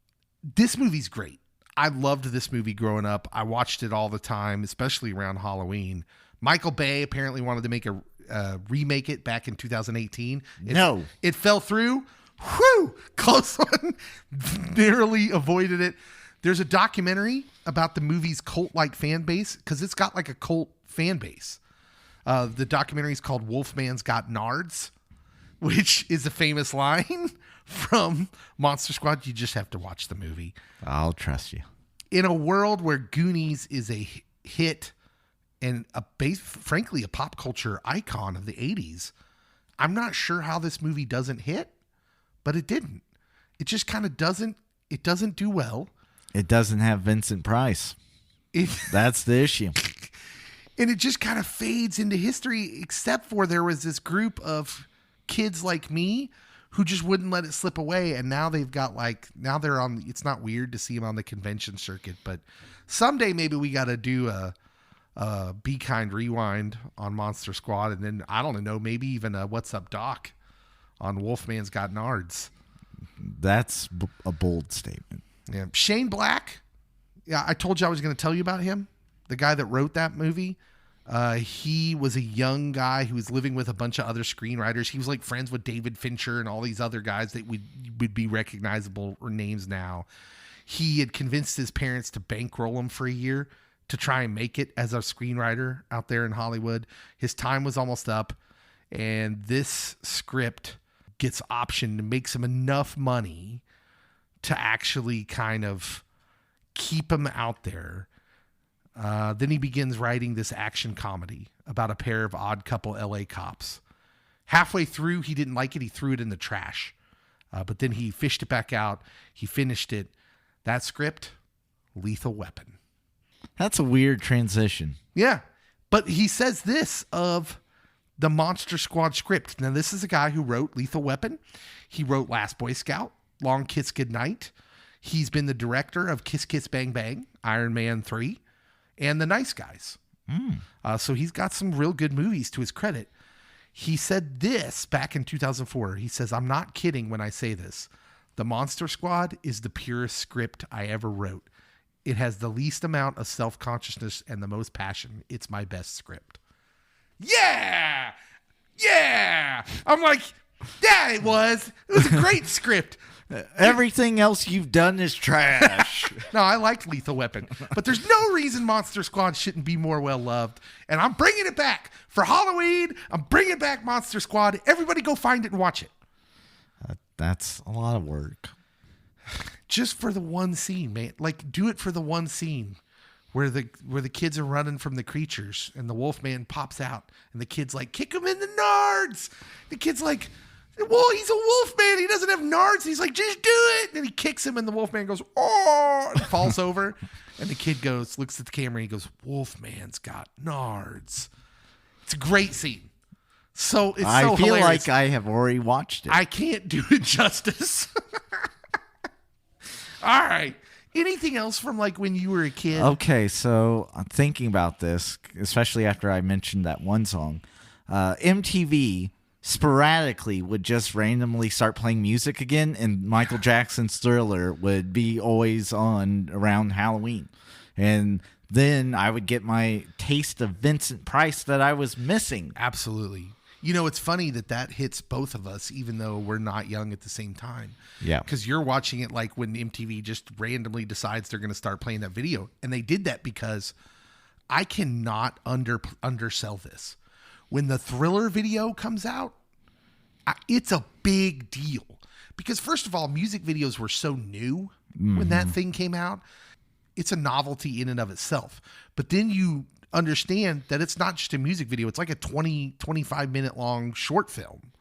This movie's great. I loved this movie growing up. I watched it all the time, especially around Halloween. Michael Bay apparently wanted to make a remake it back in 2018. It fell through. Whew! Close one. Narrowly avoided it. There's a documentary about the movie's cult-like fan base because it's got like a cult fan base. The documentary is called Wolfman's Got Nards, which is a famous line from Monster Squad. You just have to watch the movie. I'll trust you. In a world where Goonies is a hit and frankly a pop culture icon of the 80s, I'm not sure how this movie doesn't hit, but it didn't. It just kind of doesn't do well. It doesn't have Vincent Price. That's the issue. And it just kind of fades into history, except for there was this group of kids like me who just wouldn't let it slip away. And now they've got now they're on, it's not weird to see them on the convention circuit, but someday maybe we got to do a Be Kind Rewind on Monster Squad. And then, I don't know, maybe even a What's Up Doc on Wolfman's Got Nards. That's a bold statement. Yeah. Shane Black. Yeah. I told you I was going to tell you about him. The guy that wrote that movie. He was a young guy who was living with a bunch of other screenwriters. He was like friends with David Fincher and all these other guys that would be recognizable names now. He had convinced his parents to bankroll him for a year to try and make it as a screenwriter out there in Hollywood. His time was almost up, and this script gets optioned and makes him enough money to actually kind of keep him out there. Then he begins writing this action comedy about a pair of odd couple LA cops. Halfway through, he didn't like it. He threw it in the trash. But then he fished it back out. He finished it. That script, Lethal Weapon. That's a weird transition. Yeah. But he says this of the Monster Squad script. Now, this is a guy who wrote Lethal Weapon. He wrote Last Boy Scout, Long Kiss Goodnight. He's been the director of Kiss Kiss Bang Bang, Iron Man 3, and The Nice Guys. So he's got some real good movies to his credit. He said this back in 2004. He says, "I'm not kidding when I say this. The Monster Squad is the purest script I ever wrote. It has the least amount of self-consciousness and the most passion. It's my best script." Yeah! Yeah! I'm like, yeah, it was. It was a great script. Everything else you've done is trash. No, I liked Lethal Weapon, but there's no reason Monster Squad shouldn't be more well loved. And I'm bringing it back for Halloween. I'm bringing back Monster Squad. Everybody go find it and watch it. That's a lot of work. Just for the one scene, man. Like, do it for the one scene where the kids are running from the creatures and the Wolfman pops out and the kid's like, kick him in the nards. The kid's like, well, he's a wolfman. He doesn't have nards. He's like, just do it. And then he kicks him, and the wolfman goes, oh, and falls over. And the kid looks at the camera, and he goes, Wolfman's got nards. It's a great scene. So it's I feel hilarious. like I have already watched it. I can't do it justice. All right. Anything else from like when you were a kid? Okay, so I'm thinking about this, especially after I mentioned that one song. MTV sporadically would just randomly start playing music again, and Michael Jackson's Thriller would be always on around Halloween. And then I would get my taste of Vincent Price that I was missing. Absolutely. You know, it's funny that hits both of us, even though we're not young at the same time. Yeah. Because you're watching it like when MTV just randomly decides they're going to start playing that video. And they did that because I cannot undersell this. when the Thriller video comes out, it's a big deal. Because first of all, music videos were so new when that thing came out. It's a novelty in and of itself. But then you understand that it's not just a music video. It's like a 25 minute long short film.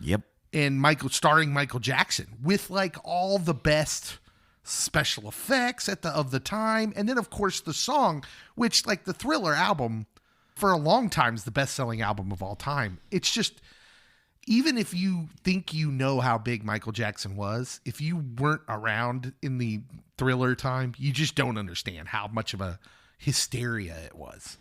Yep. And starring Michael Jackson with like all the best special effects of the time. And then of course the song, which like the Thriller album for a long time is the best selling album of all time. It's just, even if you think you know how big Michael Jackson was, if you weren't around in the Thriller time, you just don't understand how much of a hysteria it was.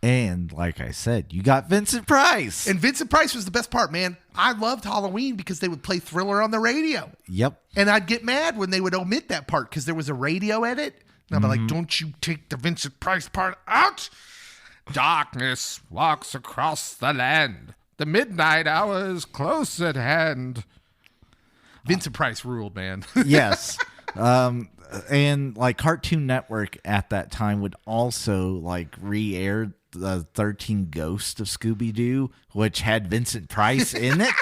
And like I said, you got Vincent Price. And Vincent Price was the best part, man. I loved Halloween because they would play Thriller on the radio. Yep. And I'd get mad when they would omit that part because there was a radio edit. And I'd be like, don't you take the Vincent Price part out? Darkness walks across the land. The midnight hour is close at hand. Vincent Price ruled, man. Yes. And like Cartoon Network at that time would also like re-air the 13 Ghosts of Scooby-Doo, which had Vincent Price in it.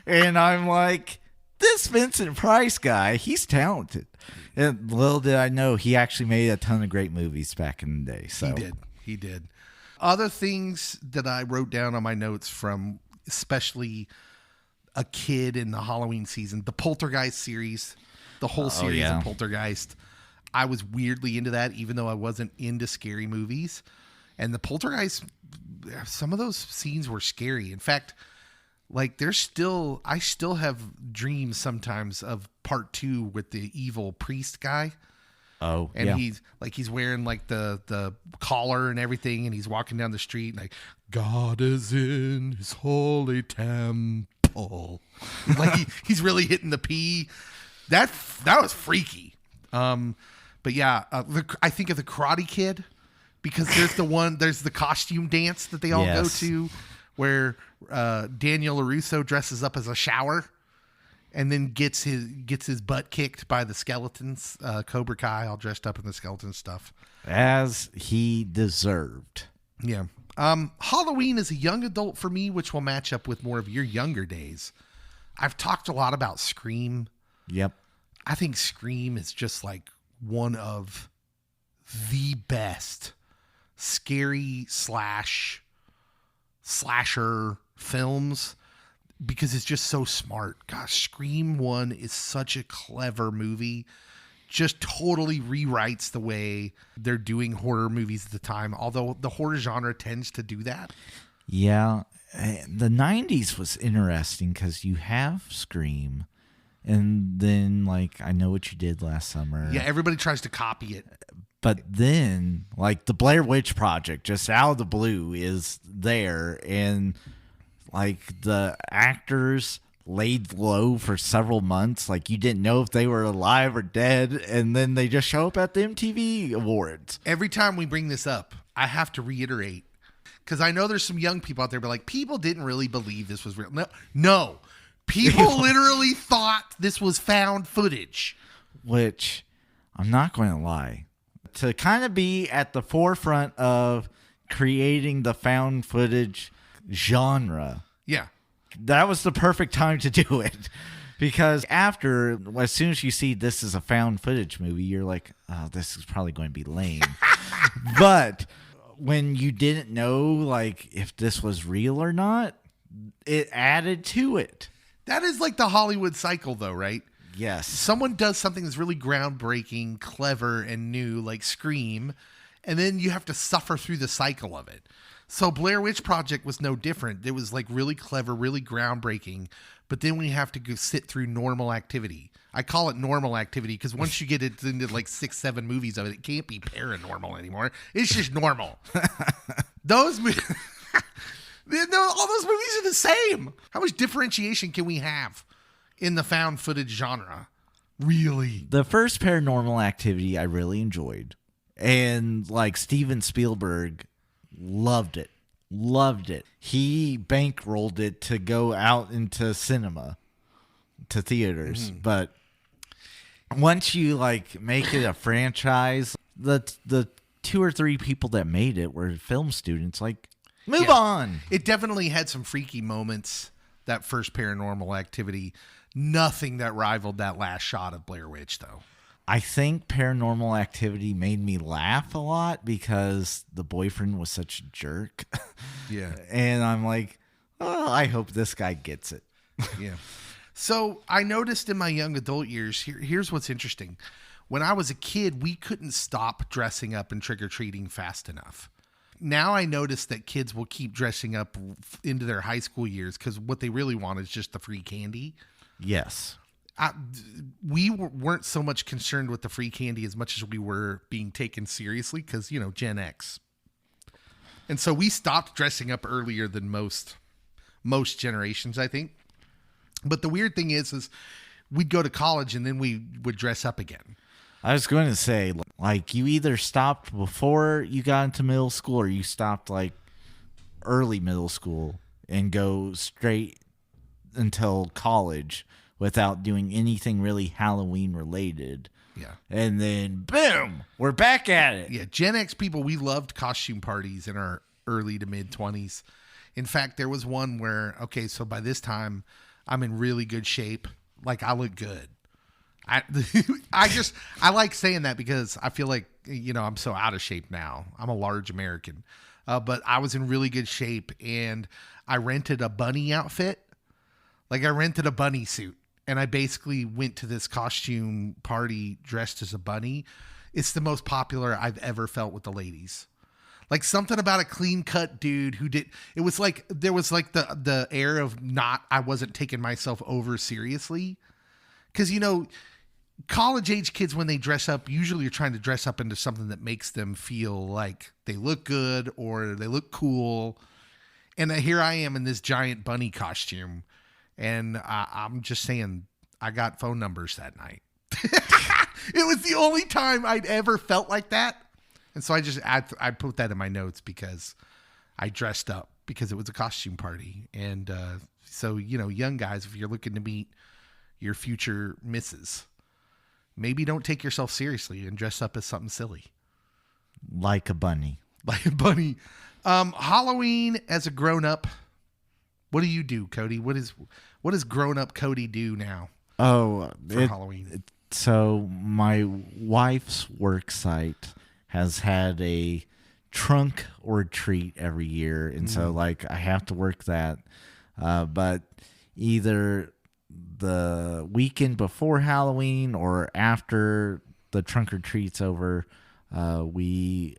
And I'm like, this Vincent Price guy, he's talented. And little did I know, he actually made a ton of great movies back in the day. So He did. Other things that I wrote down on my notes from especially a kid in the Halloween season, the Poltergeist series, the whole series of Poltergeist. I was weirdly into that, even though I wasn't into scary movies. And the Poltergeist, some of those scenes were scary. In fact, like I still have dreams sometimes of part 2 with the evil priest guy. Oh, and he's wearing like the collar and everything, and he's walking down the street and like, God is in his holy temple. Like he's really hitting the P. That was freaky. But yeah, I think of the Karate Kid because there's the costume dance that they all go to where Daniel LaRusso dresses up as a shower. And then gets his butt kicked by the skeletons, Cobra Kai, all dressed up in the skeleton stuff. As he deserved. Yeah. Halloween is a young adult for me, which will match up with more of your younger days. I've talked a lot about Scream. Yep. I think Scream is just like one of the best scary slasher films. Because it's just so smart. Gosh, Scream 1 is such a clever movie. Just totally rewrites the way they're doing horror movies at the time. Although the horror genre tends to do that. Yeah. The 90s was interesting because you have Scream. And then, like, I Know What You Did Last Summer. Yeah, everybody tries to copy it. But then, like, the Blair Witch Project, just out of the blue, is there. And like the actors laid low for several months. Like you didn't know if they were alive or dead. And then they just show up at the MTV Awards. Every time we bring this up, I have to reiterate. Because I know there's some young people out there, but like people didn't really believe this was real. No. People literally thought this was found footage. Which, I'm not going to lie. To kind of be at the forefront of creating the found footage genre. Yeah. That was the perfect time to do it. Because as soon as you see this is a found footage movie, you're like, oh, this is probably going to be lame. But when you didn't know, like, if this was real or not, it added to it. That is like the Hollywood cycle, though, right? Yes. Someone does something that's really groundbreaking, clever, and new, like Scream, and then you have to suffer through the cycle of it. So Blair Witch Project was no different. It was like really clever, really groundbreaking, but then we have to go sit through normal activity. I call it normal activity because once you get it into like 6-7 movies of it, it can't be paranormal anymore. It's just normal. Those movies, all those movies are the same. How much differentiation can we have in the found footage genre? Really? The first Paranormal Activity I really enjoyed. And like Steven Spielberg loved it. He bankrolled it to go out into cinema, to theaters. But once you like make it a franchise, the 2 or 3 people that made it were film students. Like, Move on. It definitely had some freaky moments, that first Paranormal Activity. Nothing that rivaled that last shot of Blair Witch, though. I think Paranormal Activity made me laugh a lot because the boyfriend was such a jerk. Yeah. And I'm like, oh, I hope this guy gets it. Yeah. So I noticed in my young adult years, here's what's interesting. When I was a kid, we couldn't stop dressing up and trick-or-treating fast enough. Now I notice that kids will keep dressing up into their high school years because what they really want is just the free candy. Yes. We weren't so much concerned with the free candy as much as we were being taken seriously because, Gen X. And so we stopped dressing up earlier than most generations, I think. But the weird thing is we'd go to college and then we would dress up again. I was going to say, like, you either stopped before you got into middle school or you stopped, like, early middle school and go straight until college without doing anything really Halloween related. Yeah. And then, boom, we're back at it. Yeah, Gen X people, we loved costume parties in our early to mid-20s. In fact, there was one where, okay, so by this time, I'm in really good shape. Like, I look good. I like saying that because I feel like, I'm so out of shape now. I'm a large American. But I was in really good shape, and I rented a bunny outfit. Like, I rented a bunny suit, and I basically went to this costume party dressed as a bunny. It's the most popular I've ever felt with the ladies. Like, something about a clean-cut dude who did... It was like... There was, like, the air of I wasn't taking myself over seriously. Because, college-age kids, when they dress up, usually are trying to dress up into something that makes them feel like they look good or they look cool. And here I am in this giant bunny costume. And I'm just saying, I got phone numbers that night. It was the only time I'd ever felt like that. And so I put that in my notes because I dressed up because it was a costume party. And so, young guys, if you're looking to meet your future misses, maybe don't take yourself seriously and dress up as something silly. Like a bunny. Like a bunny. Halloween as a grown-up, what do you do, Cody? What does grown-up Cody do now for Halloween? So my wife's work site has had a trunk or treat every year. And so, like, I have to work that. But either the weekend before Halloween or after the trunk or treat's over, we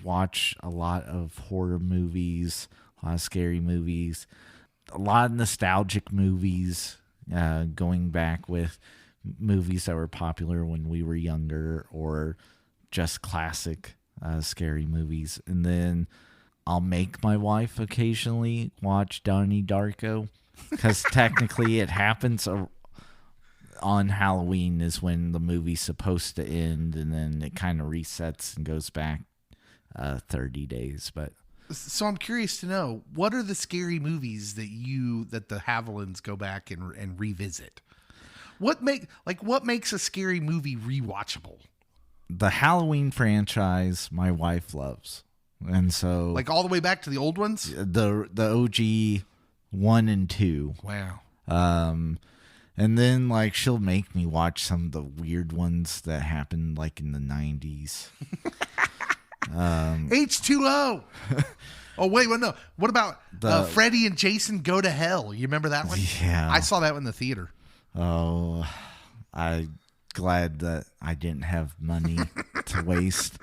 watch a lot of horror movies, a lot of scary movies, a lot of nostalgic movies, going back with movies that were popular when we were younger or just classic scary movies. And then I'll make my wife occasionally watch Donnie Darko because technically it happens on Halloween is when the movie's supposed to end, and then it kind of resets and goes back 30 days. But so I'm curious to know, what are the scary movies that the Havilands go back and revisit? What makes a scary movie rewatchable? The Halloween franchise my wife loves. And so, like, all the way back to the old ones? The OG 1 and 2. Wow. And then, like, she'll make me watch some of the weird ones that happened, like, in the 90s. H2O. Oh, wait, well, no. What about Freddy and Jason Go to Hell? You remember that one? Yeah. I saw that one in the theater. Oh, I'm glad that I didn't have money to waste.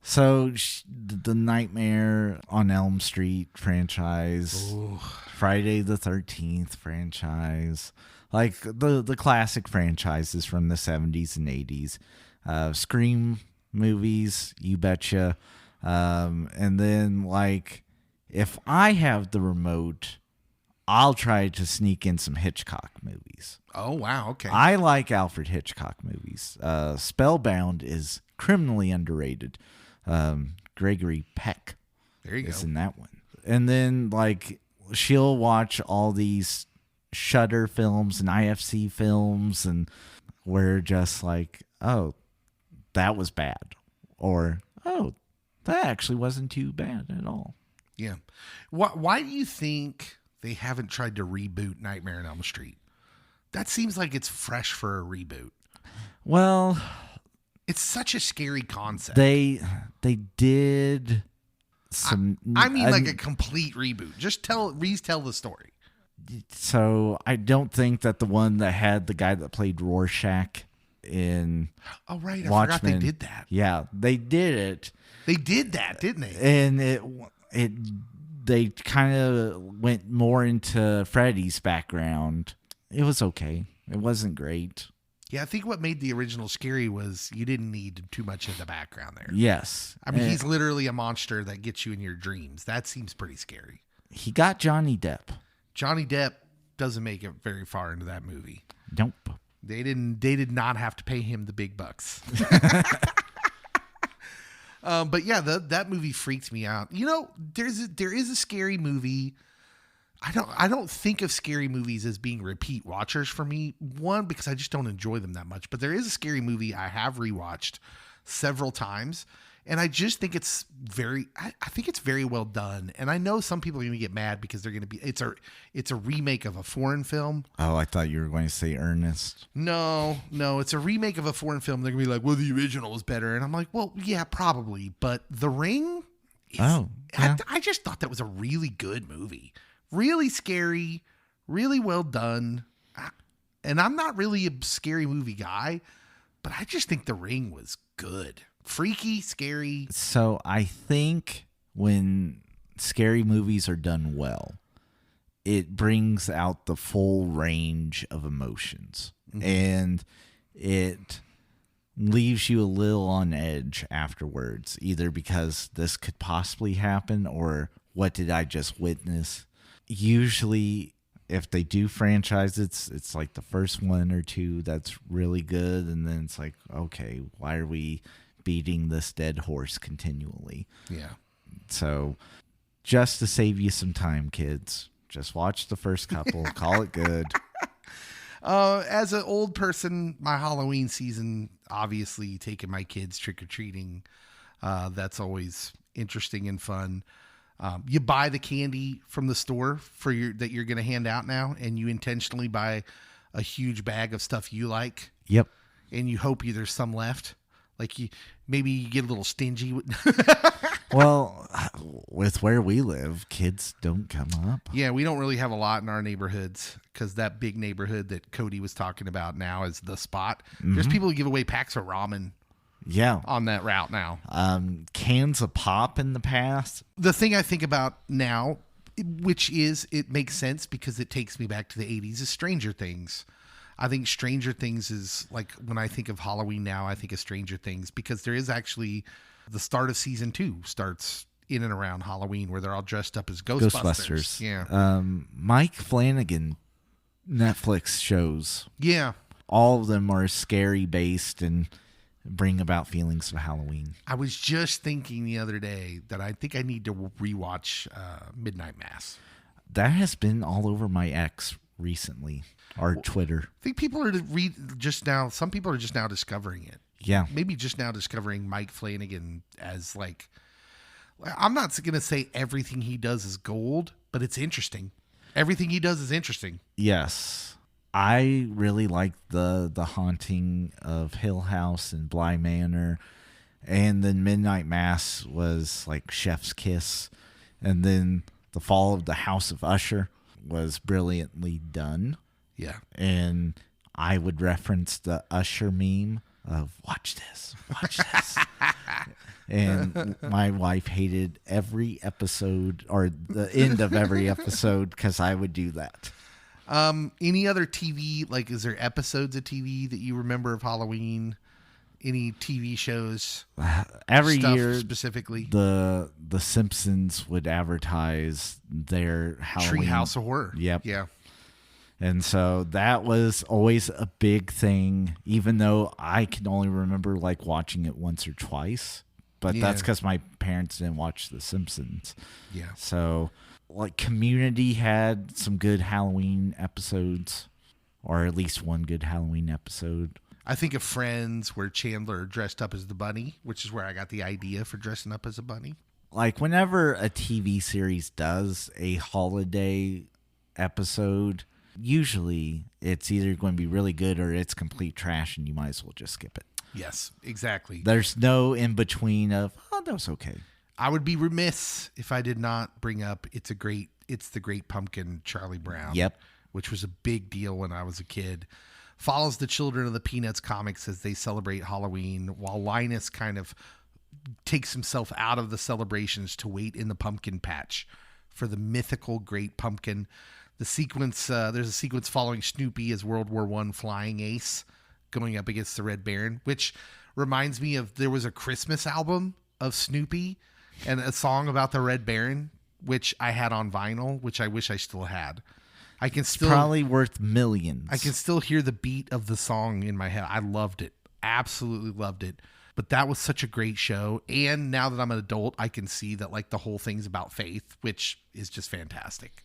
So, the Nightmare on Elm Street franchise, Ooh. Friday the 13th franchise, like the classic franchises from the 70s and 80s. Scream movies, you betcha. And then, like, if I have the remote, I'll try to sneak in some Hitchcock movies. Oh, wow. Okay. I like Alfred Hitchcock movies. Spellbound is criminally underrated. Gregory Peck there you is go. in that one. And then, like, she'll watch all these Shudder films and IFC films, and we're just like, oh, that was bad. Or, oh, that actually wasn't too bad at all. Yeah. Why do you think they haven't tried to reboot Nightmare on Elm Street? That seems like it's fresh for a reboot. Well, it's such a scary concept. They did some. I mean, like a complete reboot. Just Reese tell the story. So I don't think that the one that had the guy that played Rorschach in I Watchmen, forgot they did that. Yeah, they did it. They did that, didn't they? And they kind of went more into Freddy's background. It was okay. It wasn't great. Yeah, I think what made the original scary was you didn't need too much in the background there. Yes. I mean, he's literally a monster that gets you in your dreams. That seems pretty scary. He got Johnny Depp. Johnny Depp doesn't make it very far into that movie. Nope. They did not have to pay him the big bucks. But yeah, that movie freaked me out. You know, there is a scary movie. I don't think of scary movies as being repeat watchers for me. One, because I just don't enjoy them that much. But there is a scary movie I have rewatched several times, and I just think it's I think it's very well done. And I know some people are going to get mad because they're going to be it's a remake of a foreign film. Oh, I thought you were going to say Ernest. No, it's a remake of a foreign film. They're going to be like, well, the original was better. And I'm like, well, yeah, probably. But The Ring, yeah. I just thought that was a really good movie. Really scary, really well done. And I'm not really a scary movie guy, but I just think The Ring was good. Freaky, scary. So I think when scary movies are done well, it brings out the full range of emotions. Mm-hmm. And it leaves you a little on edge afterwards, either because this could possibly happen or what did I just witness? Usually, if they do franchise, it's like the first one or two that's really good, and then it's like, okay, why are we beating this dead horse continually? Yeah. So, just to save you some time, kids, just watch the first couple, call it good. As an old person, my Halloween season, obviously taking my kids trick-or-treating, that's always interesting and fun. You buy the candy from the store that you're going to hand out now, and you intentionally buy a huge bag of stuff you like. Yep. And you hope there's some left. Like maybe you get a little stingy. Well, with where we live, kids don't come up. Yeah, we don't really have a lot in our neighborhoods because that big neighborhood that Cody was talking about now is the spot. Mm-hmm. There's people who give away packs of ramen. Yeah. On that route now. Cans of pop in the past. The thing I think about now, which is, it makes sense because it takes me back to the 80s, is Stranger Things. I think Stranger Things is like, when I think of Halloween now, I think of Stranger Things because there is actually the start of season 2 starts in and around Halloween where they're all dressed up as Ghostbusters. Yeah. Mike Flanagan Netflix shows. Yeah. All of them are scary based and bring about feelings of Halloween. I was just thinking the other day that I think I need to rewatch Midnight Mass. That has been all over my ex recently, or Twitter. I think people are just now. Some people are just now discovering it. Yeah, maybe just now discovering Mike Flanagan as like. I'm not going to say everything he does is gold, but it's interesting. Everything he does is interesting. Yes. I really like the Haunting of Hill House and Bly Manor, and then Midnight Mass was like Chef's Kiss, and then The Fall of the House of Usher was brilliantly done. Yeah. And I would reference the Usher meme of watch this. And my wife hated every episode or the end of every episode because I would do that. Any other TV, like, is there episodes of TV that you remember of Halloween? Any TV shows? Every year, specifically, the Simpsons would advertise their Halloween Treehouse of Horror. Yep. Yeah. And so that was always a big thing, even though I can only remember like watching it once or twice. But that's because my parents didn't watch The Simpsons. Yeah. So, like, Community had some good Halloween episodes, or at least one good Halloween episode. I think of Friends where Chandler dressed up as the bunny, which is where I got the idea for dressing up as a bunny. Like whenever a TV series does a holiday episode, usually it's either going to be really good or it's complete trash and you might as well just skip it. Yes, exactly. There's no in between of, oh, that was okay. I would be remiss if I did not bring up It's the Great Pumpkin, Charlie Brown. Yep. Which was a big deal when I was a kid. Follows the children of the Peanuts comics as they celebrate Halloween, while Linus kind of takes himself out of the celebrations to wait in the pumpkin patch for the mythical Great Pumpkin. The sequence, there's a sequence following Snoopy as World War I flying ace going up against the Red Baron, which reminds me of there was a Christmas album of Snoopy and a song about the Red Baron, which I had on vinyl, which I wish I still had. I can still Probably worth millions. I can still hear the beat of the song in my head. I loved it. Absolutely loved it. But that was such a great show. And now that I'm an adult, I can see that like the whole thing's about faith, which is just fantastic.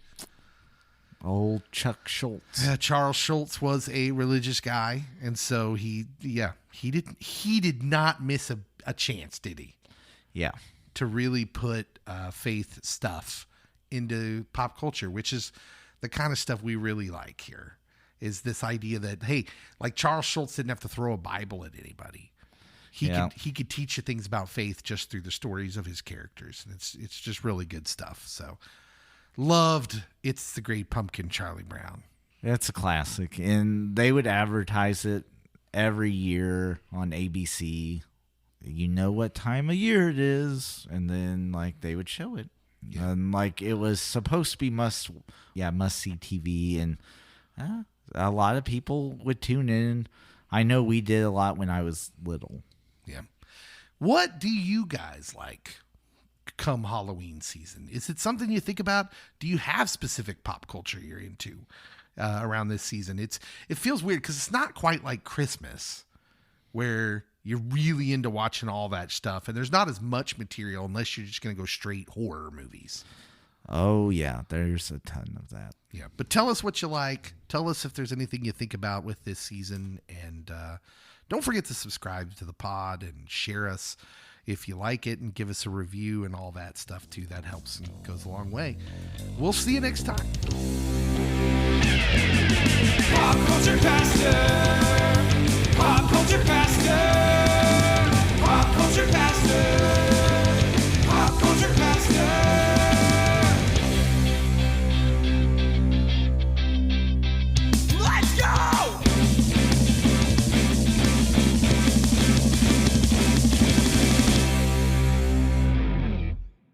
Old Chuck Schultz. Charles Schultz was a religious guy, and so he did not miss a chance, did he? Yeah. To really put faith stuff into pop culture, which is the kind of stuff we really like here, is this idea that, hey, like Charles Schultz didn't have to throw a Bible at anybody. He could teach you things about faith just through the stories of his characters. And it's just really good stuff. So loved It's the Great Pumpkin, Charlie Brown. It's a classic. And they would advertise it every year on ABC. You know what time of year it is. And then like they would show it. Yeah. And like it was supposed to be must see TV, and a lot of people would tune in. I know we did a lot when I was little. Yeah. What do you guys like come Halloween season? Is it something you think about? Do you have specific pop culture you're into around this season? It feels weird because it's not quite like Christmas where you're really into watching all that stuff, and there's not as much material unless you're just going to go straight horror movies. Oh, yeah, there's a ton of that. Yeah, but tell us what you like. Tell us if there's anything you think about with this season, and don't forget to subscribe to the pod and share us if you like it, and give us a review and all that stuff, too. That helps and goes a long way. We'll see you next time.